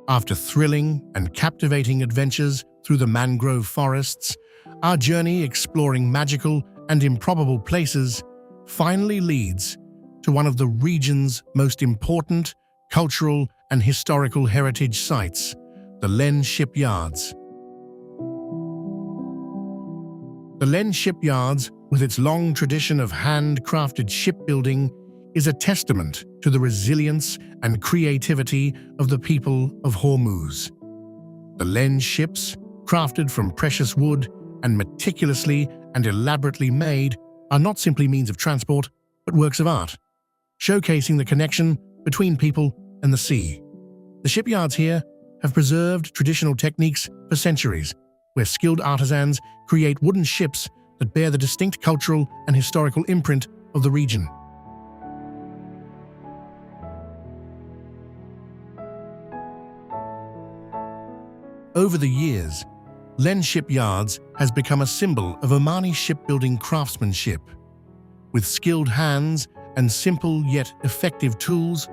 After thrilling and captivating adventures through the mangrove forests, our journey exploring magical and improbable places finally leads to one of the region's most important cultural and historical heritage sites, the Lenh Shipyards. The Lenh Shipyards, with its long tradition of handcrafted shipbuilding, is a testament to the resilience and creativity of the people of Hormuz. The Lenh ships, crafted from precious wood and meticulously and elaborately made, are not simply means of transport, but works of art, showcasing the connection between people and the sea. The shipyards here have preserved traditional techniques for centuries, where skilled artisans create wooden ships that bear the distinct cultural and historical imprint of the region. Over the years, Lenh Shipyards has become a symbol of Omani shipbuilding craftsmanship. With skilled hands and simple yet effective tools,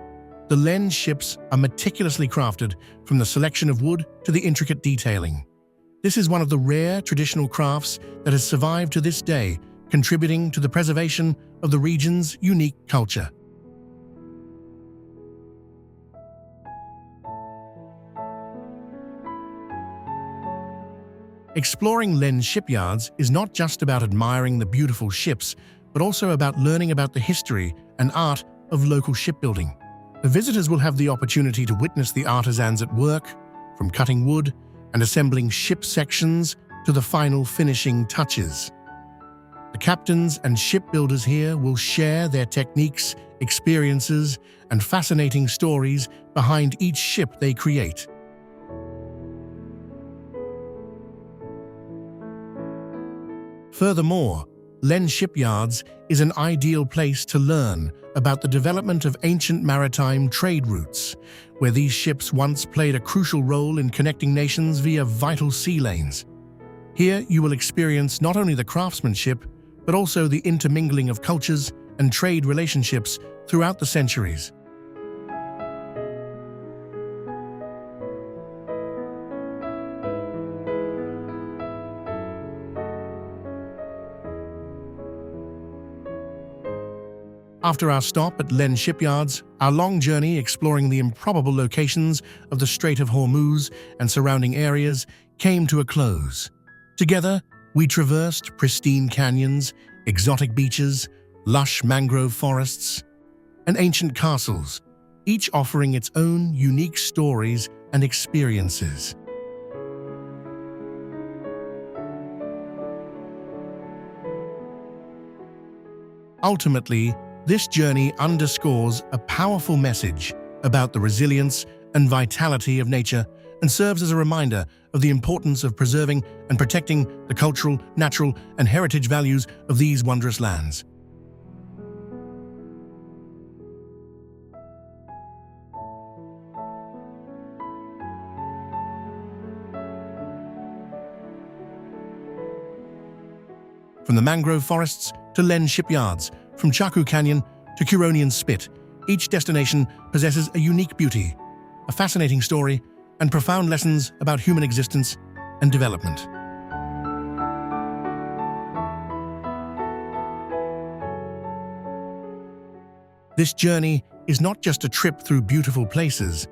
the Lenh ships are meticulously crafted, from the selection of wood to the intricate detailing. This is one of the rare traditional crafts that has survived to this day, contributing to the preservation of the region's unique culture. Exploring Lenh Shipyards is not just about admiring the beautiful ships, but also about learning about the history and art of local shipbuilding. The visitors will have the opportunity to witness the artisans at work, from cutting wood and assembling ship sections to the final finishing touches. The captains and shipbuilders here will share their techniques, experiences, and fascinating stories behind each ship they create. Furthermore, Lenh Shipyards is an ideal place to learn about the development of ancient maritime trade routes, where these ships once played a crucial role in connecting nations via vital sea lanes. Here you will experience not only the craftsmanship, but also the intermingling of cultures and trade relationships throughout the centuries. After our stop at Lenh Shipyards, our long journey exploring the improbable locations of the Strait of Hormuz and surrounding areas came to a close. Together, we traversed pristine canyons, exotic beaches, lush mangrove forests, and ancient castles, each offering its own unique stories and experiences. Ultimately, this journey underscores a powerful message about the resilience and vitality of nature and serves as a reminder of the importance of preserving and protecting the cultural, natural, and heritage values of these wondrous lands. From the mangrove forests to Lenh Shipyards, from Chahkooh Canyon to Curonian Spit, each destination possesses a unique beauty, a fascinating story, and profound lessons about human existence and development. This journey is not just a trip through beautiful places,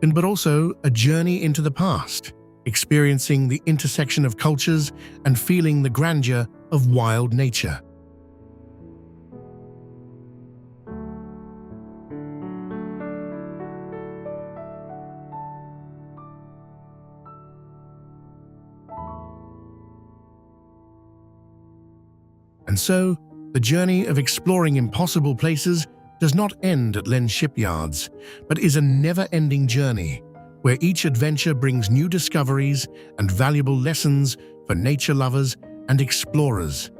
but also a journey into the past, experiencing the intersection of cultures and feeling the grandeur of wild nature. And so, the journey of exploring impossible places does not end at Lenh Shipyards, but is a never-ending journey, where each adventure brings new discoveries and valuable lessons for nature lovers and explorers.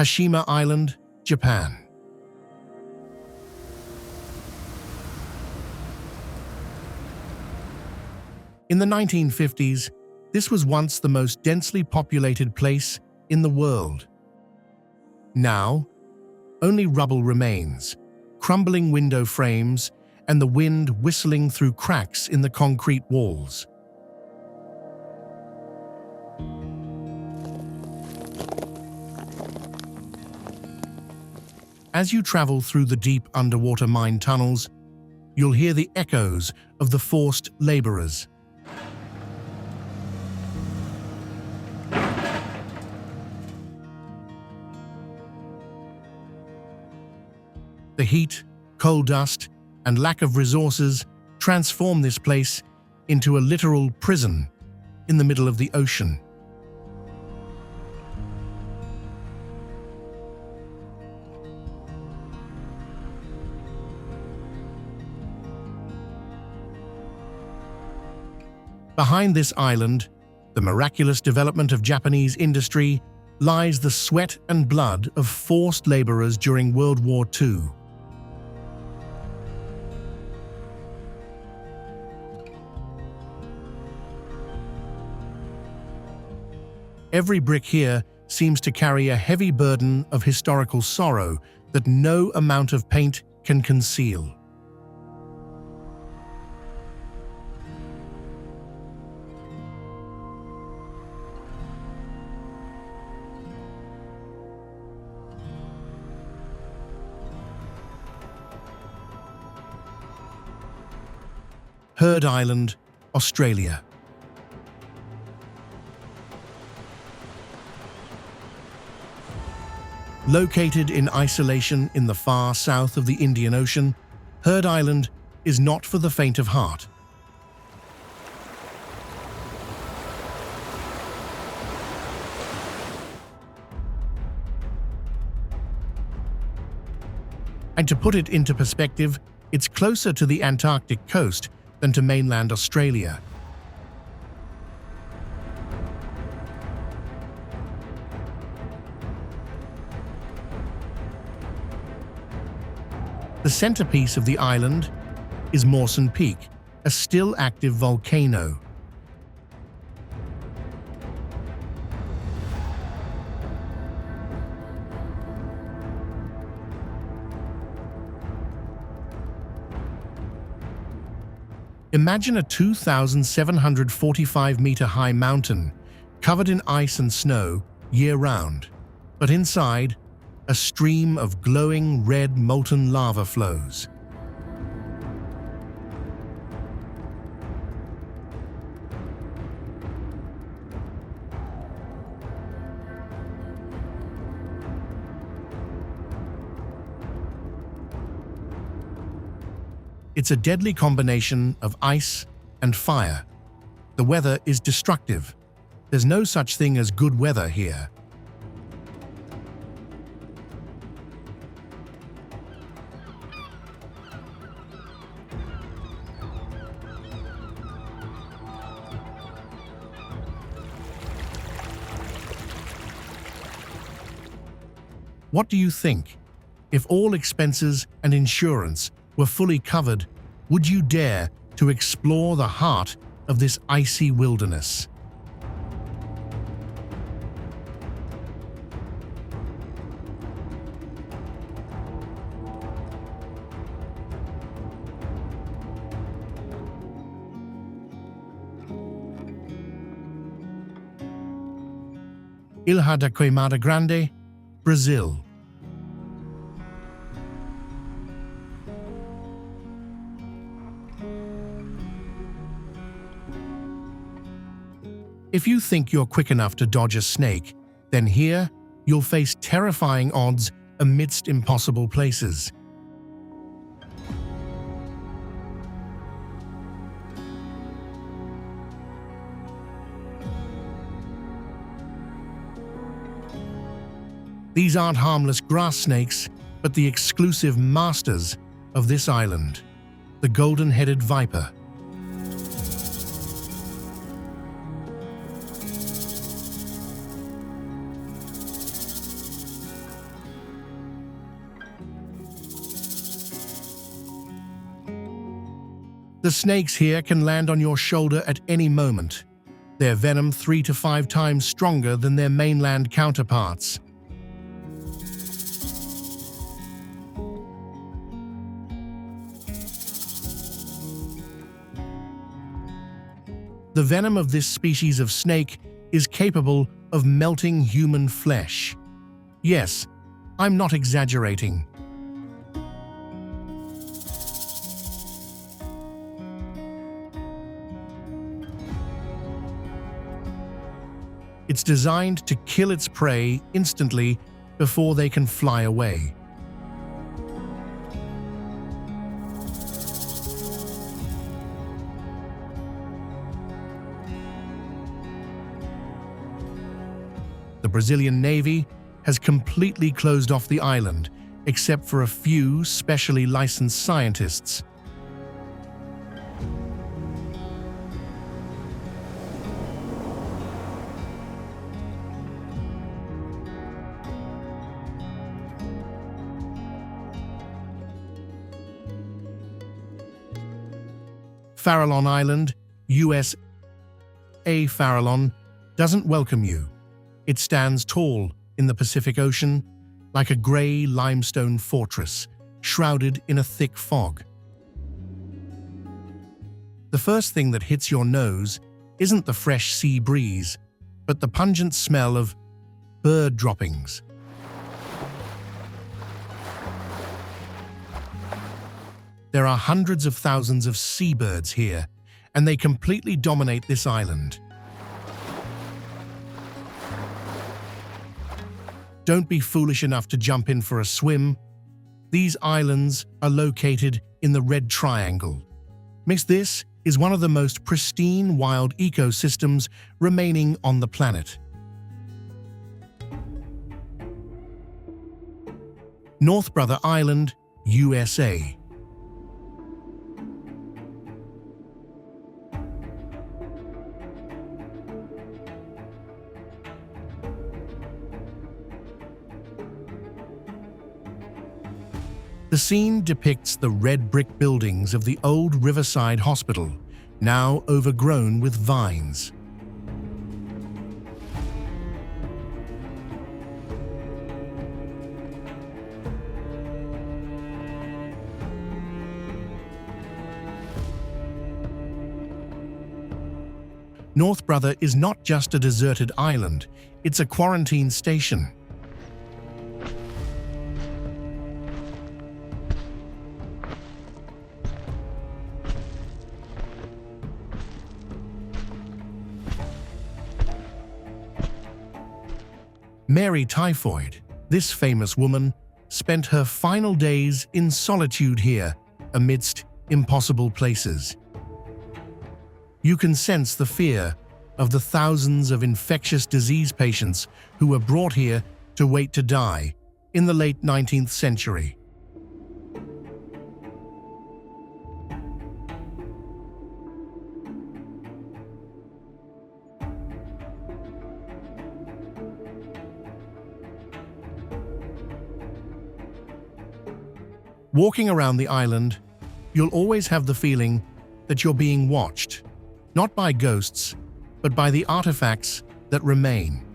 Hashima Island, Japan. In the 1950s, this was once the most densely populated place in the world. Now, only rubble remains, crumbling window frames, and the wind whistling through cracks in the concrete walls. As you travel through the deep underwater mine tunnels, you'll hear the echoes of the forced laborers. The heat, coal dust, and lack of resources transform this place into a literal prison in the middle of the ocean. Behind this island, the miraculous development of Japanese industry, lies the sweat and blood of forced laborers during World War II. Every brick here seems to carry a heavy burden of historical sorrow that no amount of paint can conceal. Heard Island, Australia. Located in isolation in the far south of the Indian Ocean, Heard Island is not for the faint of heart. And to put it into perspective, it's closer to the Antarctic coast than to mainland Australia. The centerpiece of the island is Mawson Peak, a still active volcano. Imagine a 2,745-meter-high mountain covered in ice and snow year-round, but inside, a stream of glowing red molten lava flows. It's a deadly combination of ice and fire. The weather is destructive. There's no such thing as good weather here. What do you think? If all expenses and insurance were fully covered, would you dare to explore the heart of this icy wilderness? Ilha da Queimada Grande, Brazil. If you think you're quick enough to dodge a snake, then here you'll face terrifying odds amidst impossible places. These aren't harmless grass snakes, but the exclusive masters of this island, the golden-headed viper. The snakes here can land on your shoulder at any moment. Their venom 3 to 5 times stronger than their mainland counterparts. The venom of this species of snake is capable of melting human flesh. Yes, I'm not exaggerating. It's designed to kill its prey instantly before they can fly away. The Brazilian Navy has completely closed off the island, except for a few specially licensed scientists. Farallon Island, USA Farallon, doesn't welcome you. It stands tall in the Pacific Ocean, like a grey limestone fortress, shrouded in a thick fog. The first thing that hits your nose isn't the fresh sea breeze, but the pungent smell of bird droppings. There are hundreds of thousands of seabirds here, and they completely dominate this island. Don't be foolish enough to jump in for a swim. These islands are located in the Red Triangle. This is one of the most pristine wild ecosystems remaining on the planet. North Brother Island, USA. The scene depicts the red brick buildings of the old Riverside Hospital, now overgrown with vines. North Brother is not just a deserted island, it's a quarantine station. Mary Typhoid, this famous woman, spent her final days in solitude here, amidst impossible places. You can sense the fear of the thousands of infectious disease patients who were brought here to wait to die in the late 19th century. Walking around the island, you'll always have the feeling that you're being watched, not by ghosts, but by the artifacts that remain.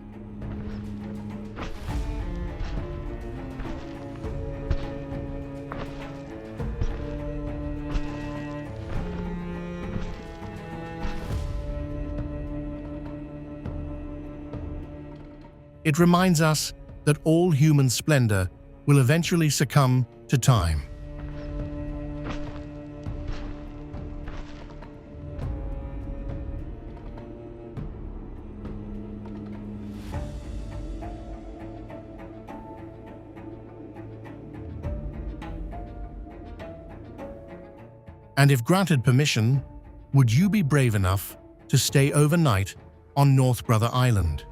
It reminds us that all human splendor will eventually succumb to time. And if granted permission, would you be brave enough to stay overnight on North Brother Island?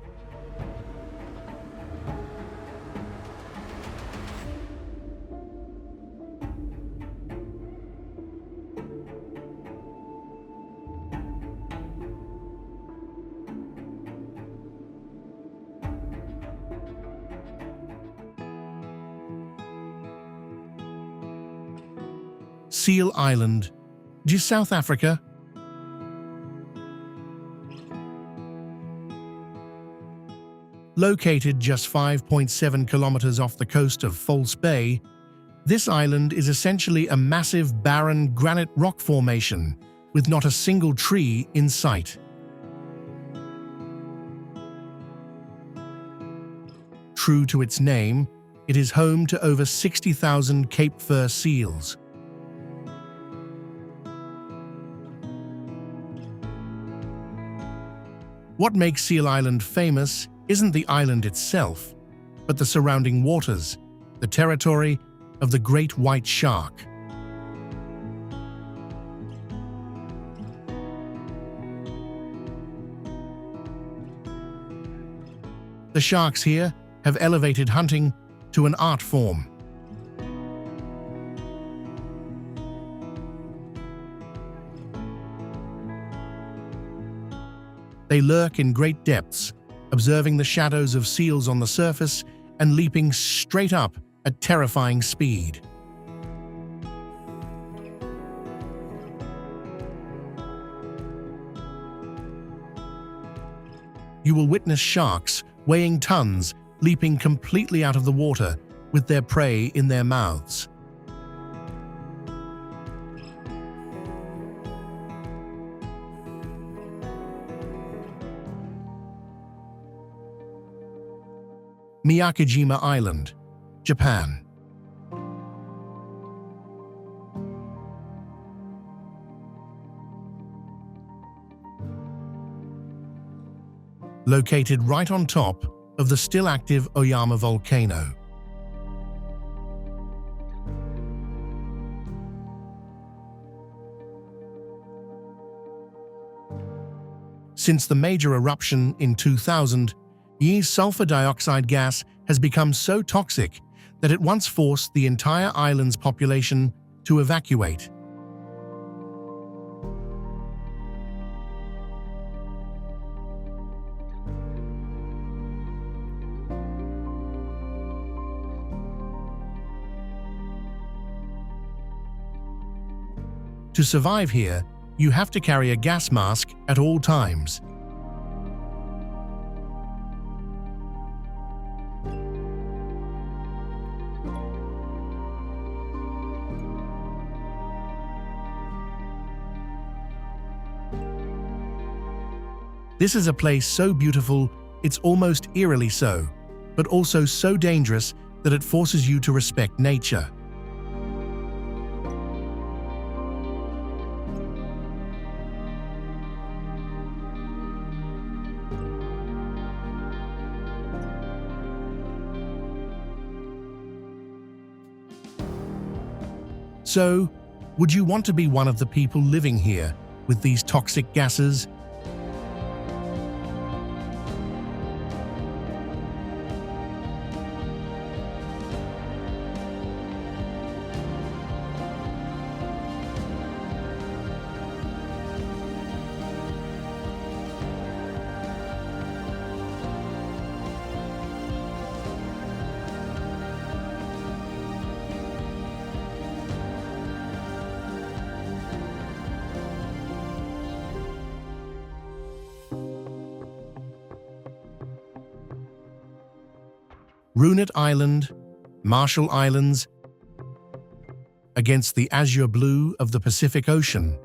Seal Island, South Africa. Located just 5.7 kilometers off the coast of False Bay, this island is essentially a massive barren granite rock formation with not a single tree in sight. True to its name, it is home to over 60,000 Cape Fur seals. What makes Seal Island famous isn't the island itself, but the surrounding waters, the territory of the great white shark. The sharks here have elevated hunting to an art form. They lurk in great depths, observing the shadows of seals on the surface and leaping straight up at terrifying speed. You will witness sharks weighing tons leaping completely out of the water with their prey in their mouths. Miyakojima Island, Japan. Located right on top of the still active Oyama volcano. Since the major eruption in 2000, Ye's sulfur dioxide gas has become so toxic that it once forced the entire island's population to evacuate. To survive here, you have to carry a gas mask at all times. This is a place so beautiful, it's almost eerily so, but also so dangerous that it forces you to respect nature. So, would you want to be one of the people living here with these toxic gases? Ruined Island, Marshall Islands, against the azure blue of the Pacific Ocean,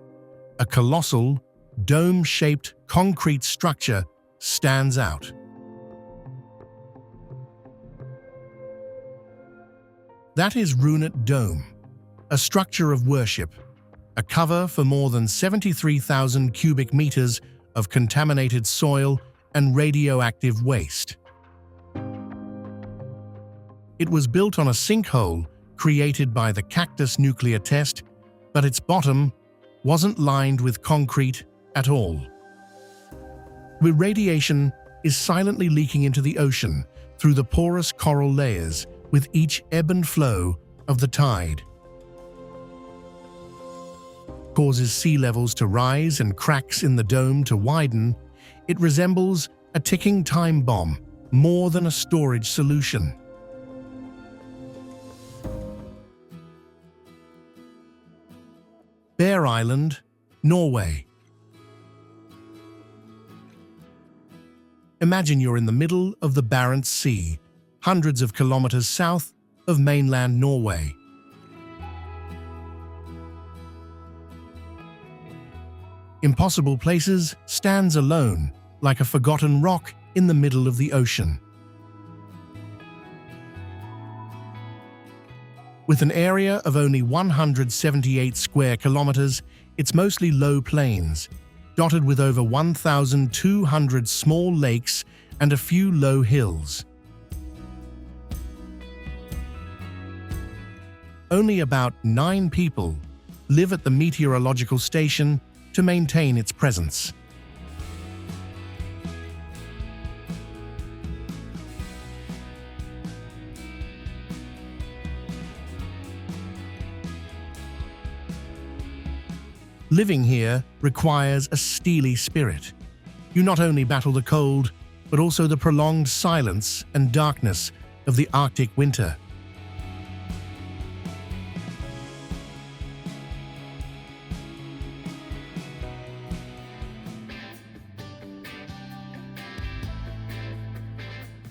a colossal, dome-shaped concrete structure stands out. That is Ruined Dome, a structure of worship, a cover for more than 73,000 cubic meters of contaminated soil and radioactive waste. It was built on a sinkhole created by the Cactus nuclear test, but its bottom wasn't lined with concrete at all. The radiation is silently leaking into the ocean through the porous coral layers with each ebb and flow of the tide. Causes sea levels to rise and cracks in the dome to widen. It resembles a ticking time bomb more than a storage solution. Bear Island, Norway. Imagine you're in the middle of the Barents Sea, hundreds of kilometers south of mainland Norway. Impossible Places stands alone, like a forgotten rock in the middle of the ocean. With an area of only 178 square kilometers, it's mostly low plains, dotted with over 1,200 small lakes and a few low hills. Only about 9 people live at the meteorological station to maintain its presence. Living here requires a steely spirit. You not only battle the cold, but also the prolonged silence and darkness of the Arctic winter.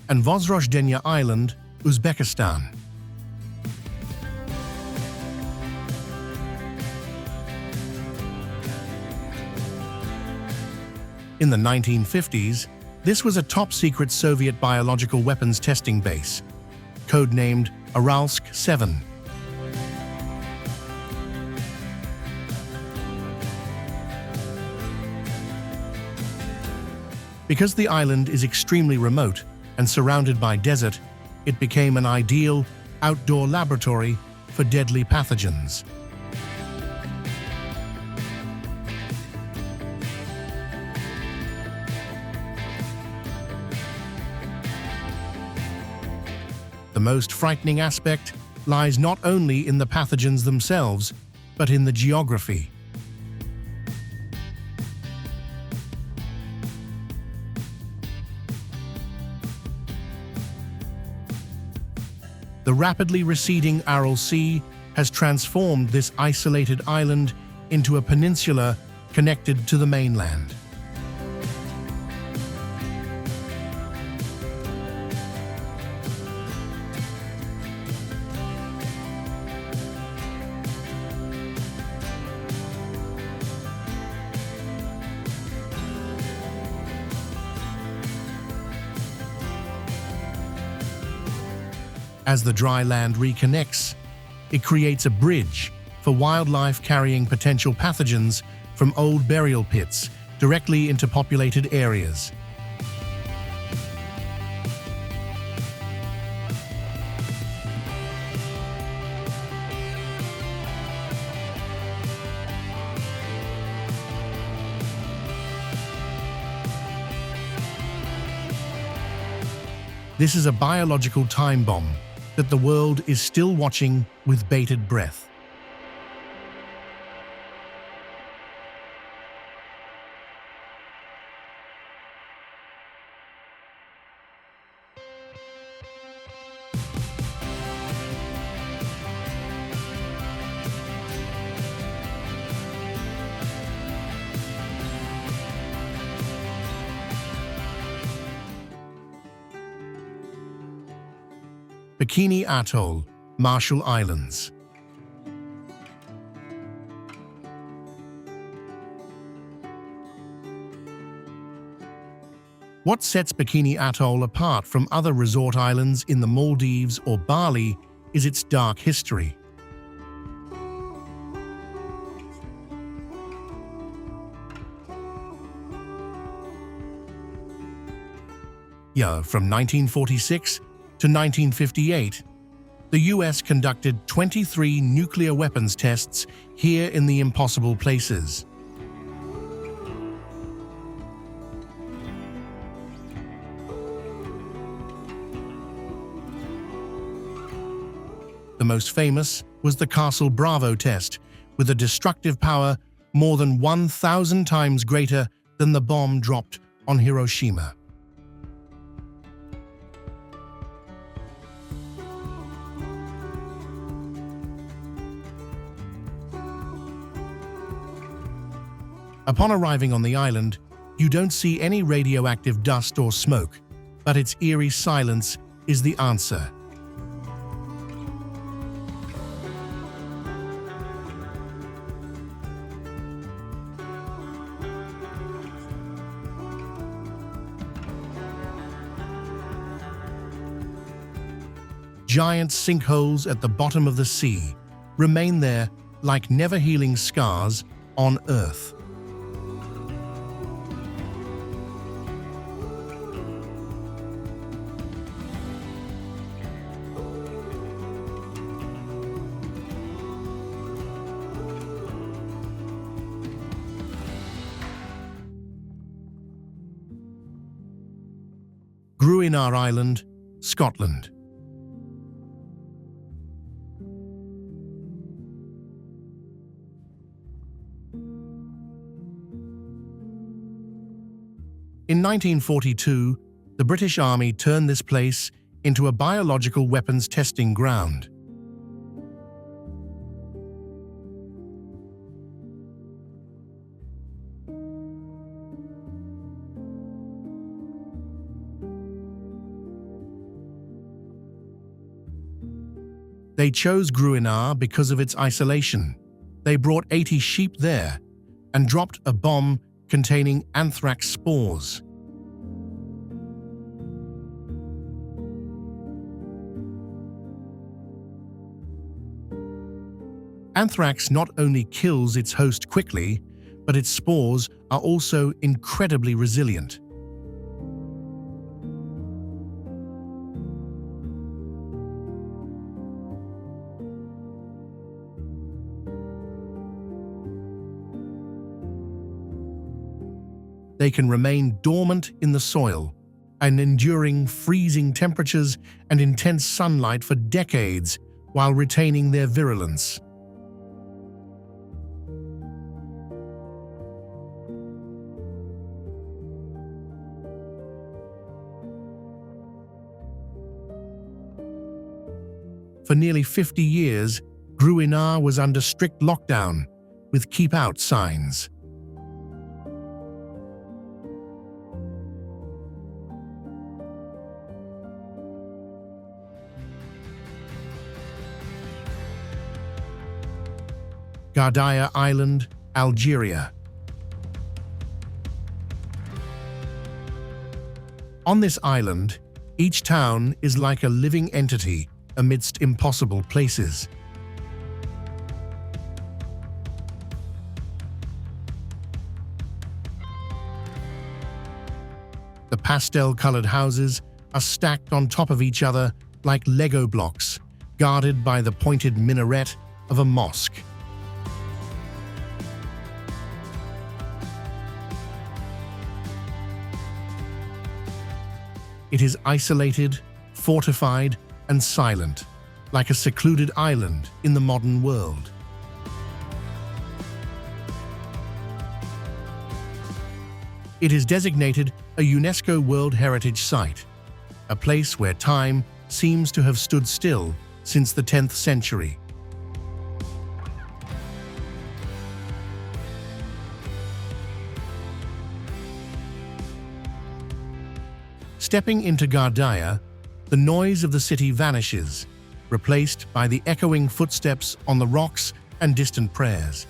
And Vozrozhdenia Island, Uzbekistan. In the 1950s, this was a top-secret Soviet biological weapons testing base, codenamed Aralsk 7. Because the island is extremely remote and surrounded by desert, it became an ideal outdoor laboratory for deadly pathogens. The most frightening aspect lies not only in the pathogens themselves, but in the geography. The rapidly receding Aral Sea has transformed this isolated island into a peninsula connected to the mainland. As the dry land reconnects, it creates a bridge for wildlife carrying potential pathogens from old burial pits directly into populated areas. This is a biological time bomb that the world is still watching with bated breath. Bikini Atoll, Marshall Islands. What sets Bikini Atoll apart from other resort islands in the Maldives or Bali is its dark history. From 1946 to 1958, the US conducted 23 nuclear weapons tests here in the Impossible Places. The most famous was the Castle Bravo test, with a destructive power more than 1,000 times greater than the bomb dropped on Hiroshima. Upon arriving on the island, you don't see any radioactive dust or smoke, but its eerie silence is the answer. Giant sinkholes at the bottom of the sea remain there like never-healing scars on Earth. Curonian Island, Scotland. In 1942, the British Army turned this place into a biological weapons testing ground. They chose Curonian because of its isolation. They brought 80 sheep there and dropped a bomb containing anthrax spores. Anthrax not only kills its host quickly, but its spores are also incredibly resilient. They can remain dormant in the soil and enduring freezing temperatures and intense sunlight for decades while retaining their virulence. For nearly 50 years, Curonian was under strict lockdown with keep out signs. Gardia Island, Algeria. On this island, each town is like a living entity amidst impossible places. The pastel-colored houses are stacked on top of each other like Lego blocks, guarded by the pointed minaret of a mosque. It is isolated, fortified, and silent, like a secluded island in the modern world. It is designated a UNESCO World Heritage Site, a place where time seems to have stood still since the 10th century. Stepping into Gardia, the noise of the city vanishes, replaced by the echoing footsteps on the rocks and distant prayers.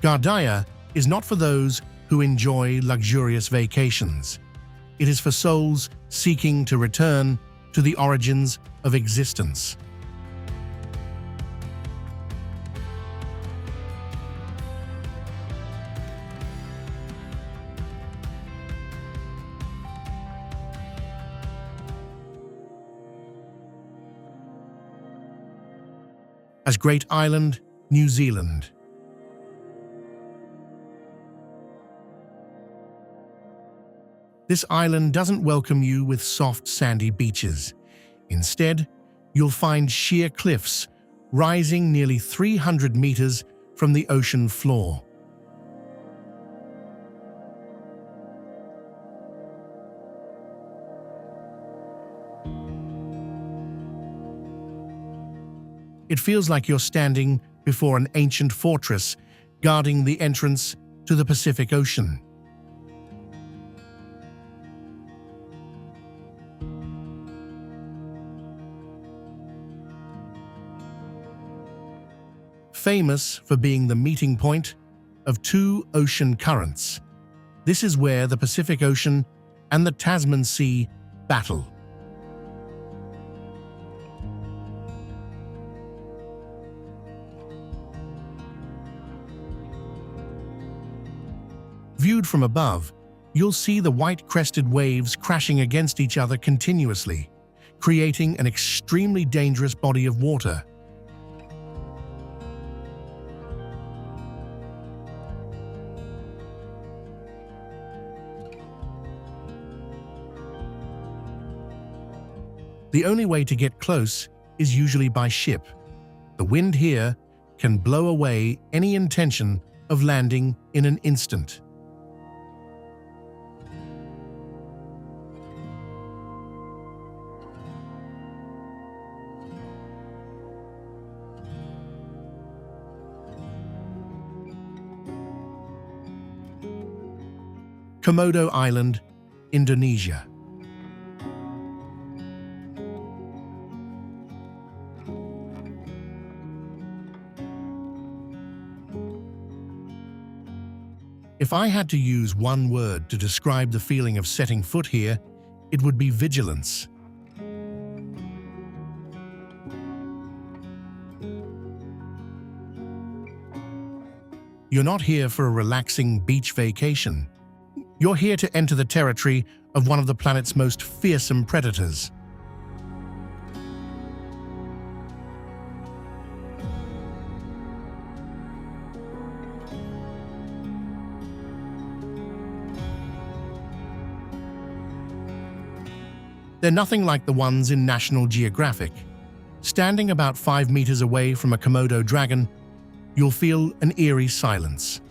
Gardia is not for those who enjoy luxurious vacations. It is for souls seeking to return to the origins of existence. As Great Island, New Zealand. This island doesn't welcome you with soft, sandy beaches. Instead, you'll find sheer cliffs rising nearly 300 meters from the ocean floor. It feels like you're standing before an ancient fortress guarding the entrance to the Pacific Ocean. Famous for being the meeting point of two ocean currents, this is where the Pacific Ocean and the Tasman Sea battle. Viewed from above, you'll see the white-crested waves crashing against each other continuously, creating an extremely dangerous body of water. The only way to get close is usually by ship. The wind here can blow away any intention of landing in an instant. Komodo Island, Indonesia. If I had to use one word to describe the feeling of setting foot here, it would be vigilance. You're not here for a relaxing beach vacation. You're here to enter the territory of one of the planet's most fearsome predators. They're nothing like the ones in National Geographic. Standing about 5 meters away from a Komodo dragon, you'll feel an eerie silence.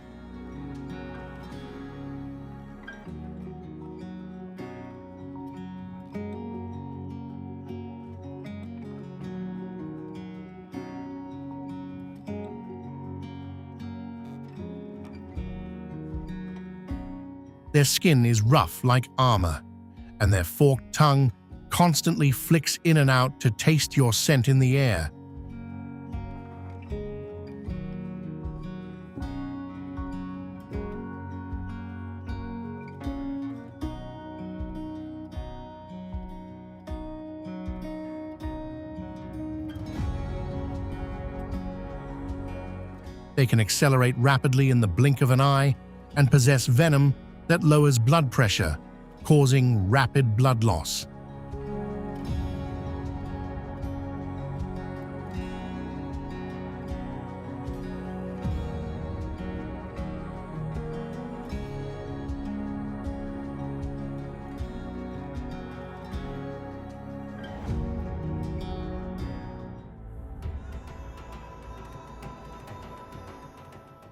Their skin is rough like armor, and their forked tongue constantly flicks in and out to taste your scent in the air. They can accelerate rapidly in the blink of an eye and possess venom that lowers blood pressure, causing rapid blood loss.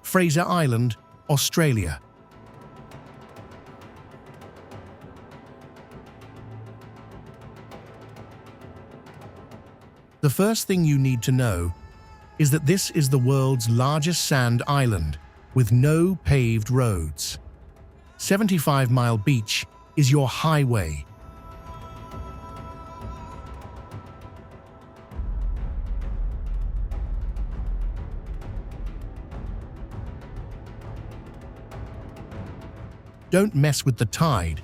Fraser Island, Australia. The first thing you need to know is that this is the world's largest sand island with no paved roads. 75-mile beach is your highway. Don't mess with the tide.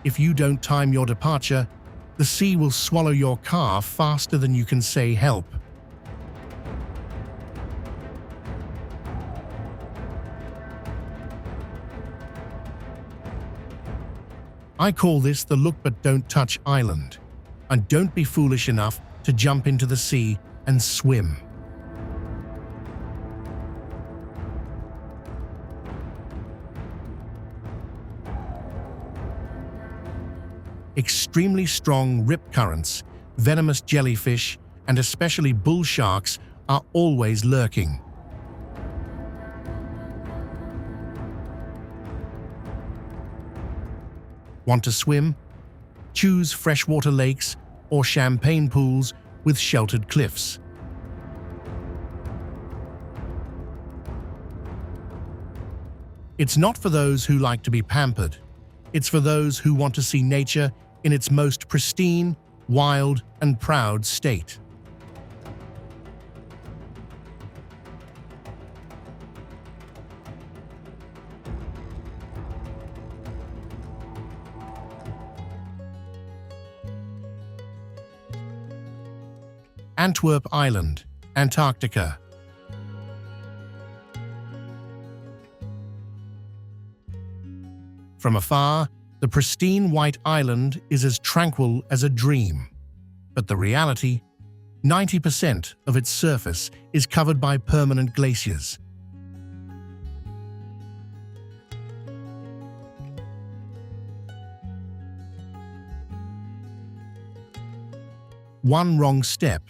If you don't time your departure, the sea will swallow your car faster than you can say help. I call this the look but don't touch island. And don't be foolish enough to jump into the sea and swim. Extremely strong rip currents, venomous jellyfish, and especially bull sharks are always lurking. Want to swim? Choose freshwater lakes or champagne pools with sheltered cliffs. It's not for those who like to be pampered. It's for those who want to see nature in its most pristine, wild, and proud state. Antwerp Island, Antarctica. From afar, the pristine white island is as tranquil as a dream. But the reality, 90% of its surface is covered by permanent glaciers. One wrong step,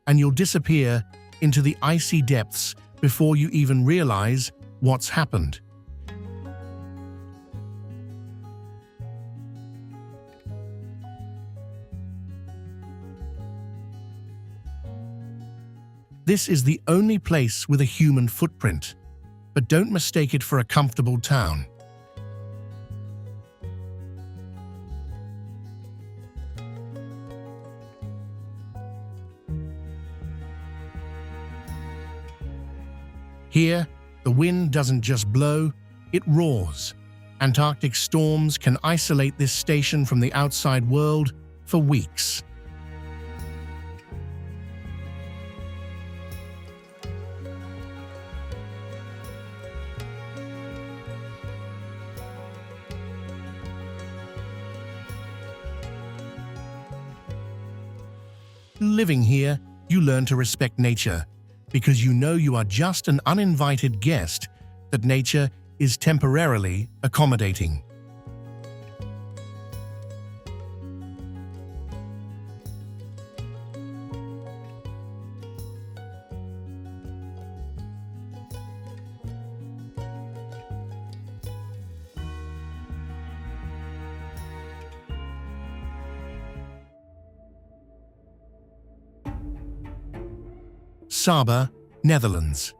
and you'll disappear into the icy depths before you even realize what's happened. This is the only place with a human footprint, but don't mistake it for a comfortable town. Here, the wind doesn't just blow, it roars. Antarctic storms can isolate this station from the outside world for weeks. Living here, you learn to respect nature, because you know you are just an uninvited guest that nature is temporarily accommodating. Saba, Netherlands.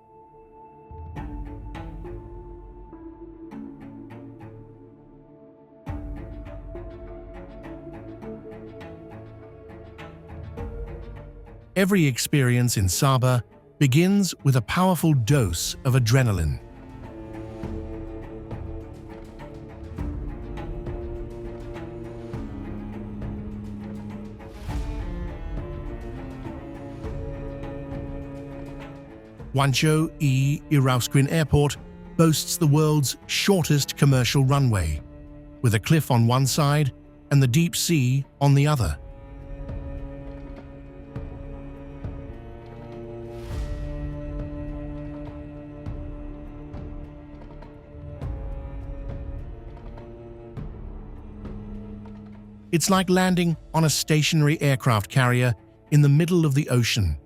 Every experience in Saba begins with a powerful dose of adrenaline. Guangzhou Irausquin Airport boasts the world's shortest commercial runway, with a cliff on one side and the deep sea on the other. It's like landing on a stationary aircraft carrier in the middle of the ocean.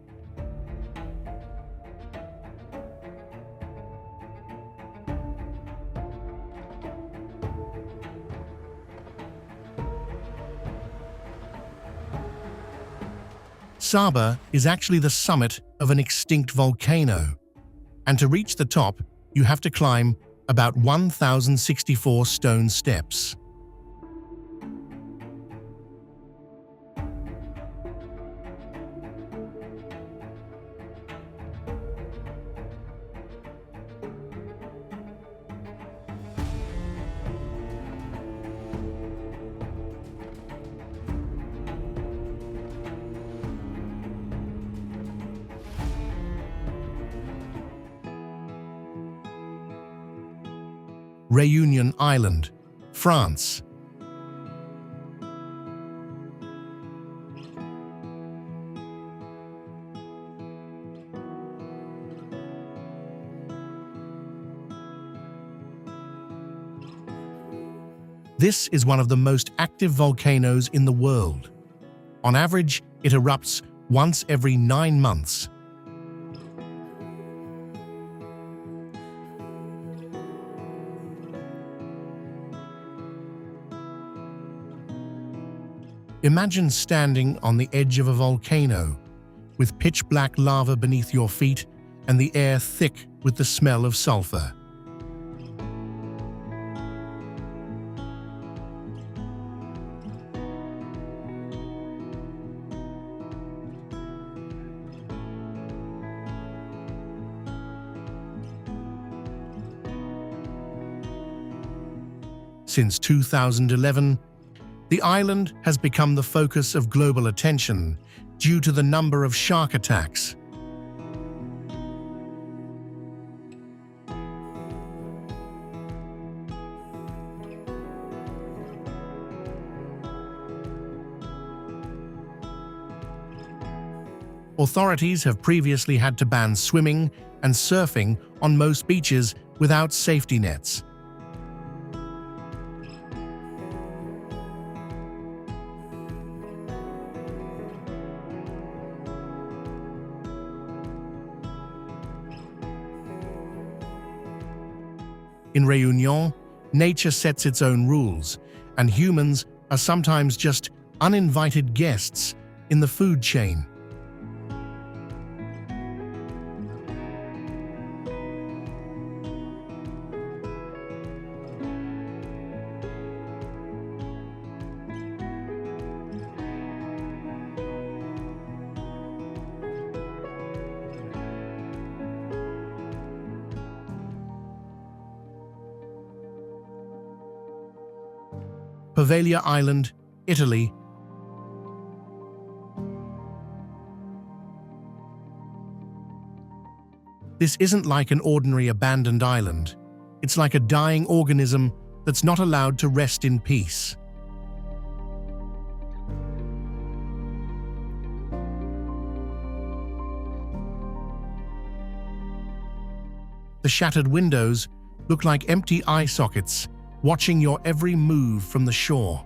Saba is actually the summit of an extinct volcano, and to reach the top, you have to climb about 1,064 stone steps. Réunion Island, France. This is one of the most active volcanoes in the world. On average, it erupts once every 9 months. Imagine standing on the edge of a volcano, with pitch-black lava beneath your feet and the air thick with the smell of sulfur. Since 2011, the island has become the focus of global attention due to the number of shark attacks. Authorities have previously had to ban swimming and surfing on most beaches without safety nets. In Réunion, nature sets its own rules, and humans are sometimes just uninvited guests in the food chain. Poveglia Island, Italy. This isn't like an ordinary abandoned island. It's like a dying organism that's not allowed to rest in peace. The shattered windows look like empty eye sockets, watching your every move from the shore.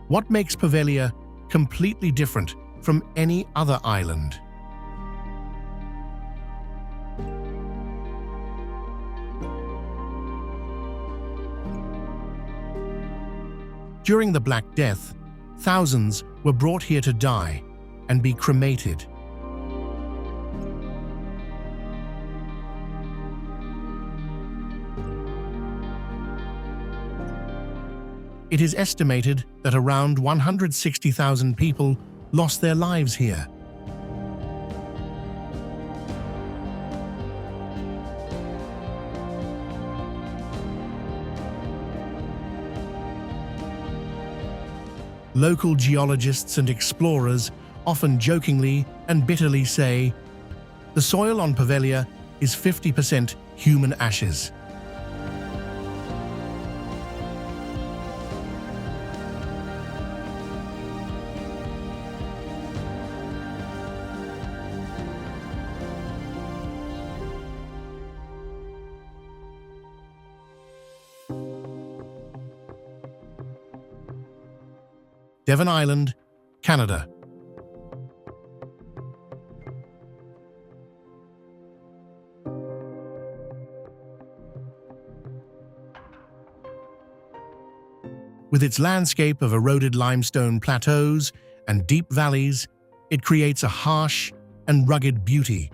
What makes Poveglia completely different from any other island? During the Black Death, thousands were brought here to die and be cremated. It is estimated that around 160,000 people lost their lives here. Local geologists and explorers often jokingly and bitterly say, the soil on Poveglia is 50% human ashes. Devon Island, Canada. With its landscape of eroded limestone plateaus and deep valleys, it creates a harsh and rugged beauty.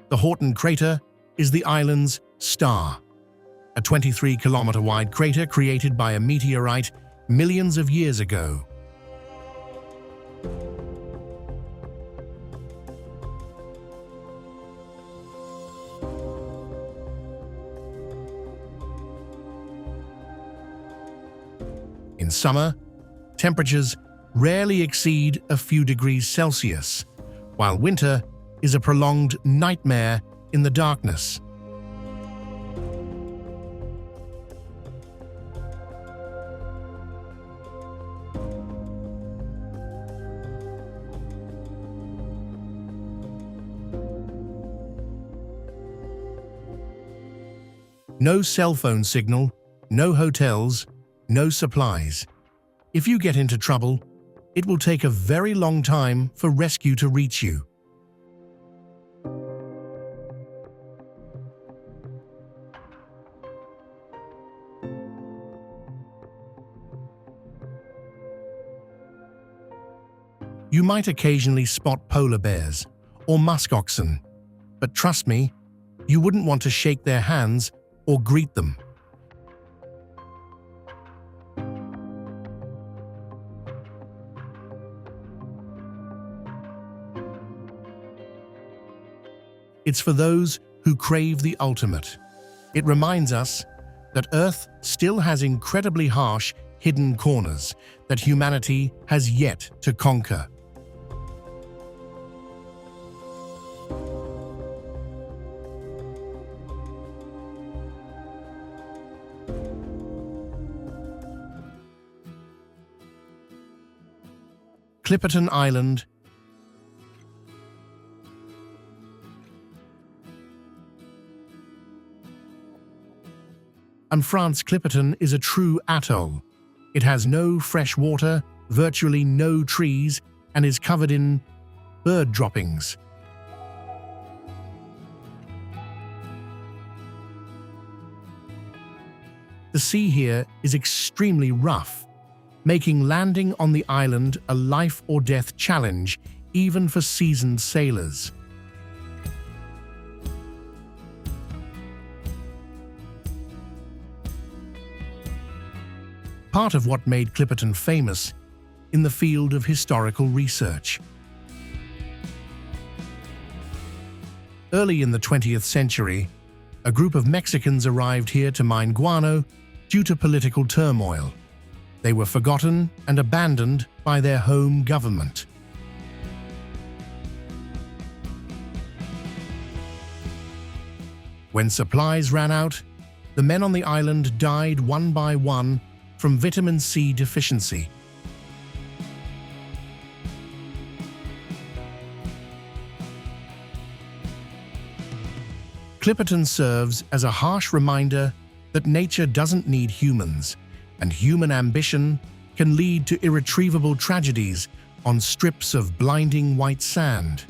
The Horton crater is the island's star, a 23-kilometer-wide crater created by a meteorite millions of years ago. In summer, temperatures rarely exceed a few degrees Celsius, while winter is a prolonged nightmare in the darkness. No cell phone signal, no hotels, no supplies. If you get into trouble, it will take a very long time for rescue to reach you. You might occasionally spot polar bears or musk oxen, but trust me, You wouldn't want to shake their hands or greet them. It's for those who crave the ultimate. It reminds us that Earth still has incredibly harsh, hidden corners that humanity has yet to conquer. Clipperton Island. And France Clipperton is a true atoll. It has no fresh water, virtually no trees, and is covered in bird droppings. The sea here is extremely rough, making landing on the island a life-or-death challenge, even for seasoned sailors. Part of what made Clipperton famous in the field of historical research. Early in the 20th century, a group of Mexicans arrived here to mine guano due to political turmoil. They were forgotten and abandoned by their home government. When supplies ran out, the men on the island died one by one from vitamin C deficiency. Clipperton serves as a harsh reminder that nature doesn't need humans, and human ambition can lead to irretrievable tragedies on strips of blinding white sand.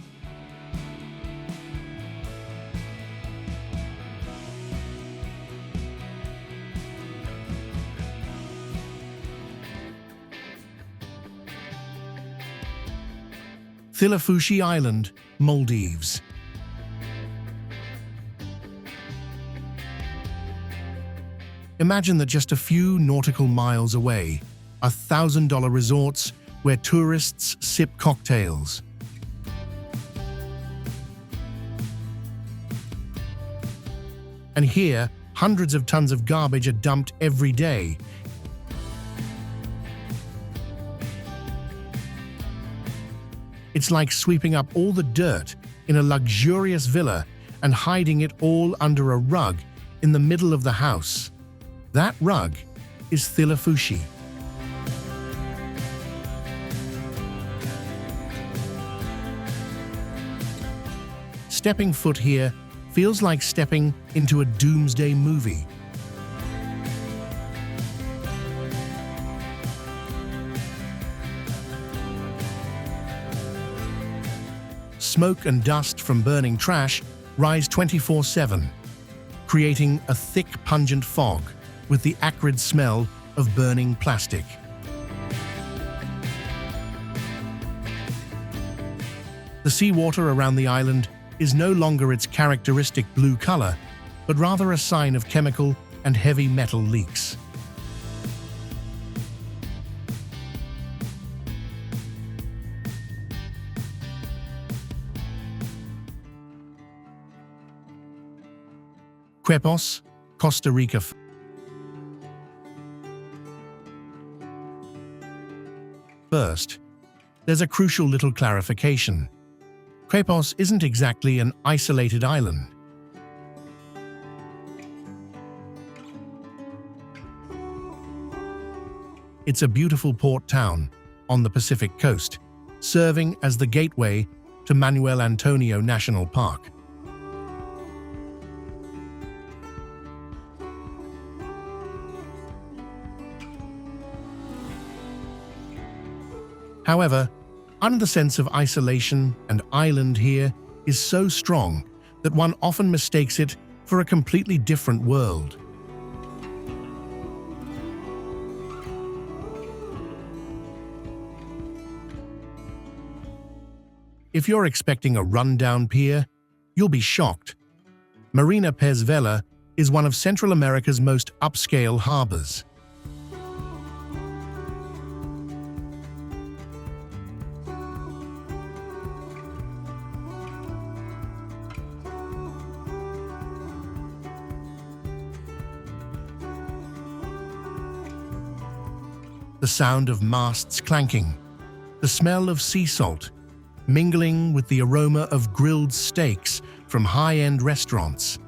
Thilafushi Island, Maldives. Imagine that just a few nautical miles away are $1,000 resorts where tourists sip cocktails. And here, hundreds of tons of garbage are dumped every day. It's like sweeping up all the dirt in a luxurious villa and hiding it all under a rug in the middle of the house. That rug is Thilafushi. Stepping foot here feels like stepping into a doomsday movie. Smoke and dust from burning trash rise 24/7, creating a thick, pungent fog with the acrid smell of burning plastic. The seawater around the island is no longer its characteristic blue color, but rather a sign of chemical and heavy metal leaks. Quepos, Costa Rica. First, there's a crucial little clarification. Quepos isn't exactly an isolated island. It's a beautiful port town on the Pacific coast, serving as the gateway to Manuel Antonio National Park. However, the sense of isolation and island here is so strong that one often mistakes it for a completely different world. If you're expecting a rundown pier, you'll be shocked. Marina Pez Vela is one of Central America's most upscale harbors. The sound of masts clanking, the smell of sea salt, mingling with the aroma of grilled steaks from high-end restaurants.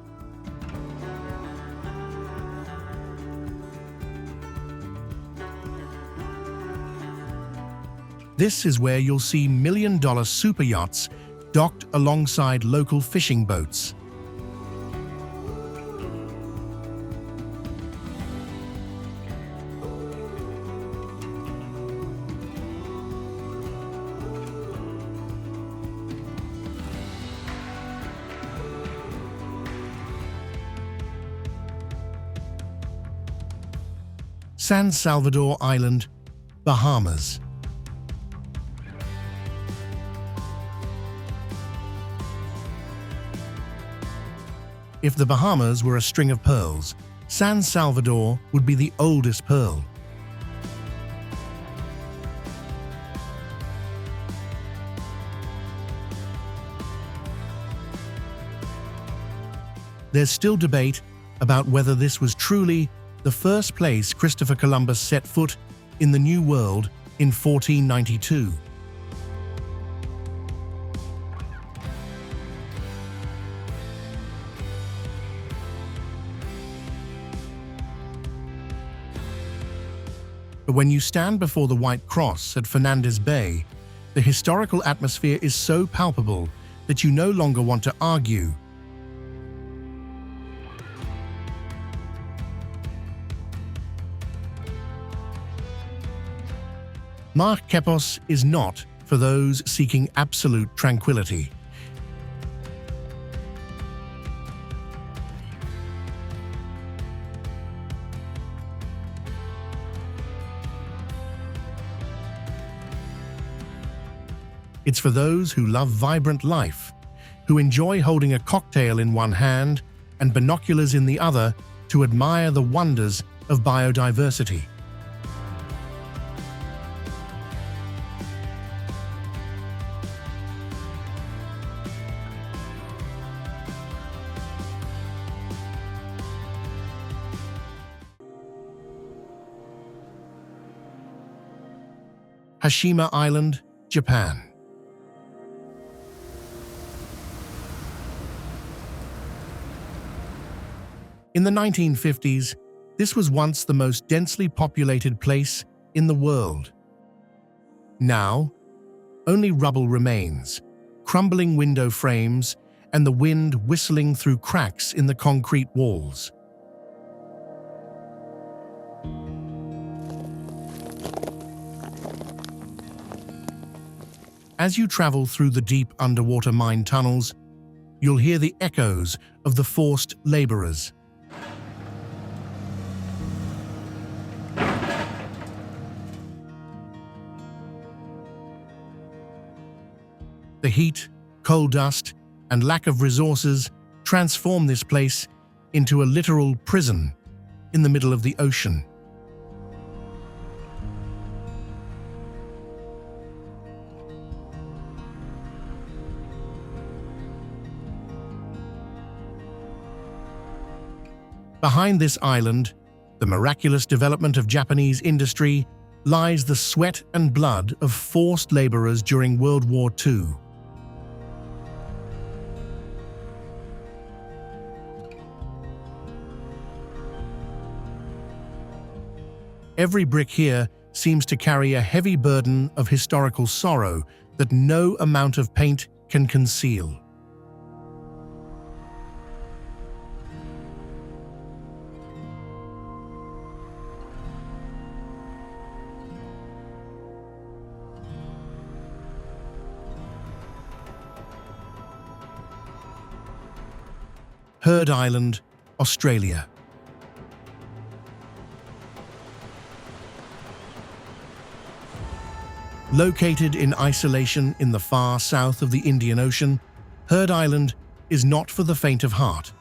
This is where you'll see million-dollar super yachts docked alongside local fishing boats. San Salvador Island, Bahamas. If the Bahamas were a string of pearls, San Salvador would be the oldest pearl. There's still debate about whether this was truly the first place Christopher Columbus set foot in the New World in 1492. But when you stand before the White Cross at Fernandez Bay, the historical atmosphere is so palpable that you no longer want to argue. Marquepos is not for those seeking absolute tranquility. It's for those who love vibrant life, who enjoy holding a cocktail in one hand and binoculars in the other to admire the wonders of biodiversity. Hashima Island, Japan. In the 1950s, this was once the most densely populated place in the world. Now, only rubble remains, crumbling window frames, and the wind whistling through cracks in the concrete walls. As you travel through the deep underwater mine tunnels, you'll hear the echoes of the forced laborers. The heat, coal dust, and lack of resources transform this place into a literal prison in the middle of the ocean. Behind this island, the miraculous development of Japanese industry, lies the sweat and blood of forced laborers during World War II. Every brick here seems to carry a heavy burden of historical sorrow that no amount of paint can conceal. Heard Island, Australia. Located in isolation in the far south of the Indian Ocean, Heard Island is not for the faint of heart.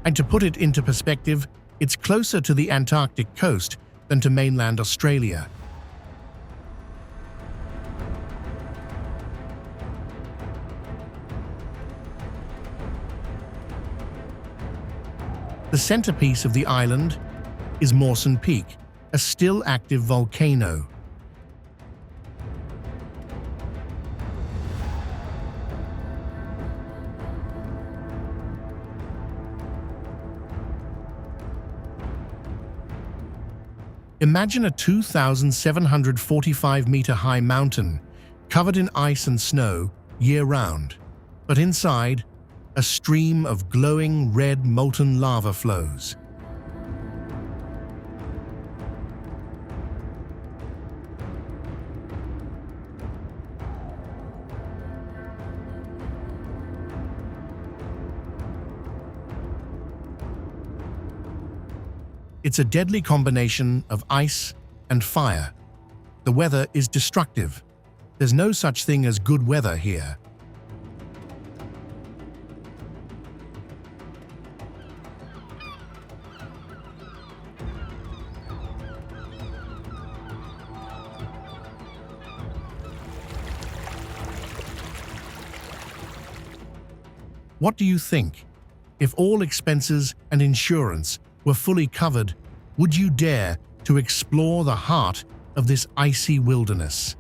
And to put it into perspective, it's closer to the Antarctic coast than to mainland Australia. The centerpiece of the island is Mawson Peak, a still active volcano. Imagine a 2,745-meter-high mountain covered in ice and snow year-round, but inside, a stream of glowing red molten lava flows. It's a deadly combination of ice and fire. The weather is destructive. There's no such thing as good weather here. What do you think? If all expenses and insurance were fully covered, would you dare to explore the heart of this icy wilderness?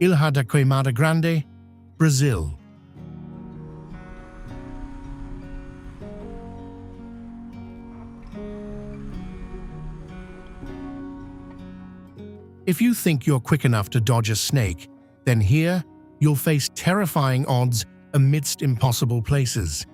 Ilha da Queimada Grande, Brazil. If you think you're quick enough to dodge a snake, then here you'll face terrifying odds amidst impossible places.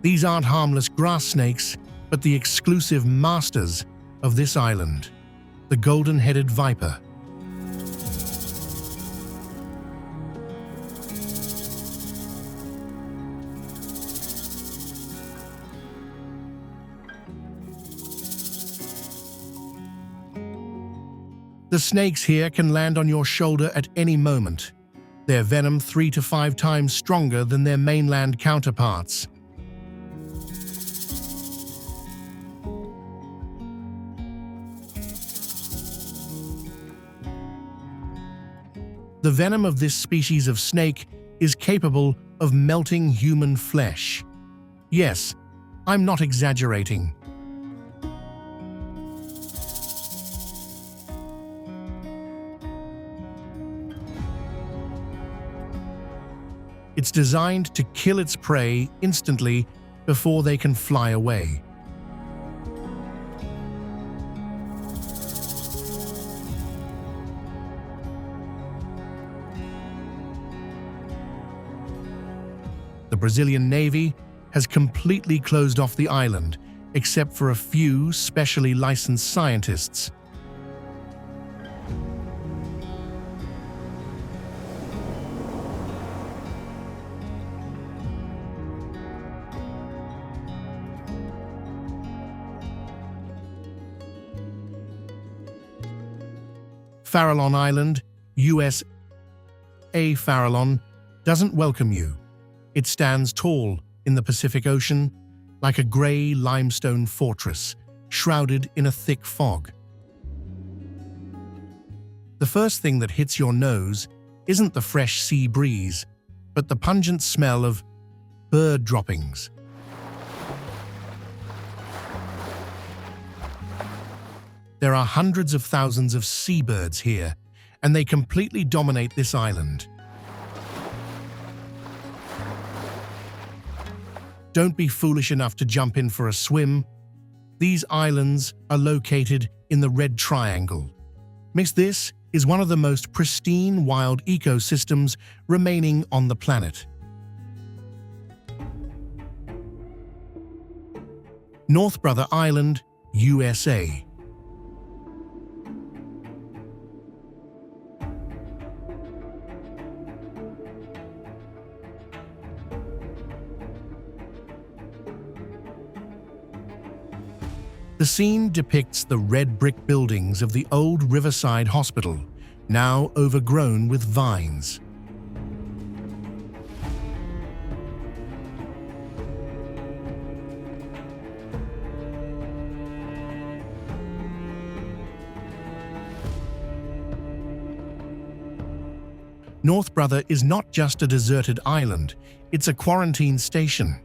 These aren't harmless grass snakes, but the exclusive masters of this island, the golden-headed viper. The snakes here can land on your shoulder at any moment. Their venom 3 to 5 times stronger than their mainland counterparts. The venom of this species of snake is capable of melting human flesh. Yes, I'm not exaggerating. It's designed to kill its prey instantly before they can fly away. The Brazilian Navy has completely closed off the island, except for a few specially licensed scientists. Farallon Island, USA Farallon, doesn't welcome you. It stands tall in the Pacific Ocean, like a grey limestone fortress, shrouded in a thick fog. The first thing that hits your nose isn't the fresh sea breeze, but the pungent smell of bird droppings. There are hundreds of thousands of seabirds here, and they completely dominate this island. Don't be foolish enough to jump in for a swim. These islands are located in the Red Triangle. This is one of the most pristine wild ecosystems remaining on the planet. North Brother Island, USA. The scene depicts the red brick buildings of the old Riverside Hospital, now overgrown with vines. North Brother is not just a deserted island, it's a quarantine station.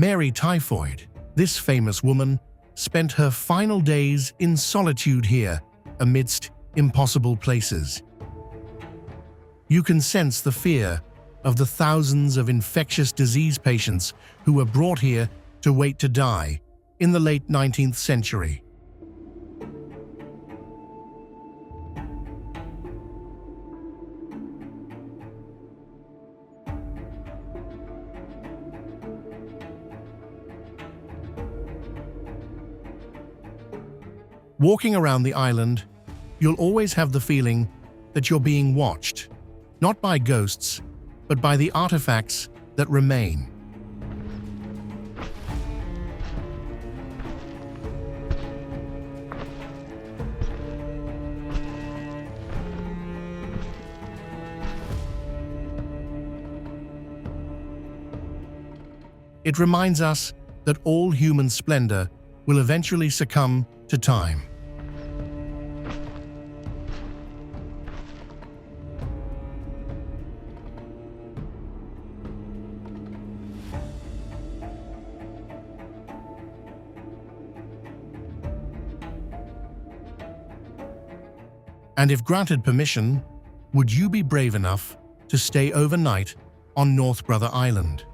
Mary Typhoid, this famous woman, spent her final days in solitude here, amidst impossible places. You can sense the fear of the thousands of infectious disease patients who were brought here to wait to die in the late 19th century. Walking around the island, you'll always have the feeling that you're being watched, not by ghosts, but by the artifacts that remain. It reminds us that all human splendor will eventually succumb to time. And if granted permission, would you be brave enough to stay overnight on North Brother Island?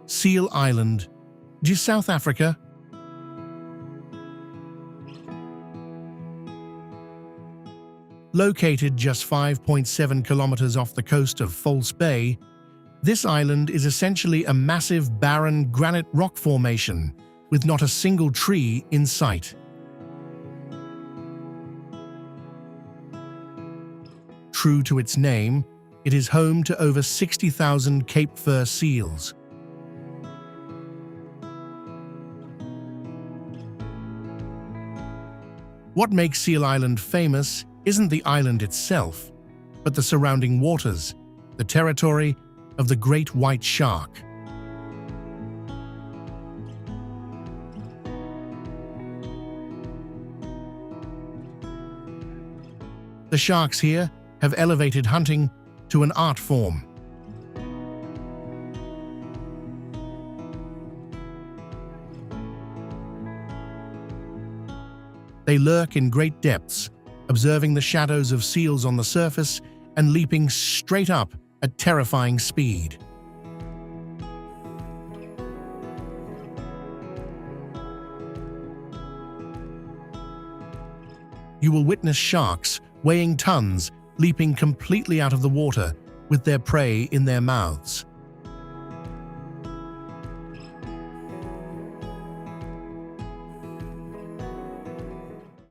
Seal Island, South Africa. Located just 5.7 kilometers off the coast of False Bay, this island is essentially a massive barren granite rock formation with not a single tree in sight. True to its name, it is home to over 60,000 Cape Fur seals. What makes Seal Island famous isn't the island itself, but the surrounding waters, the territory of the great white shark. The sharks here have elevated hunting to an art form. They lurk in great depths, observing the shadows of seals on the surface and leaping straight up at terrifying speed. You will witness sharks weighing tons leaping completely out of the water with their prey in their mouths.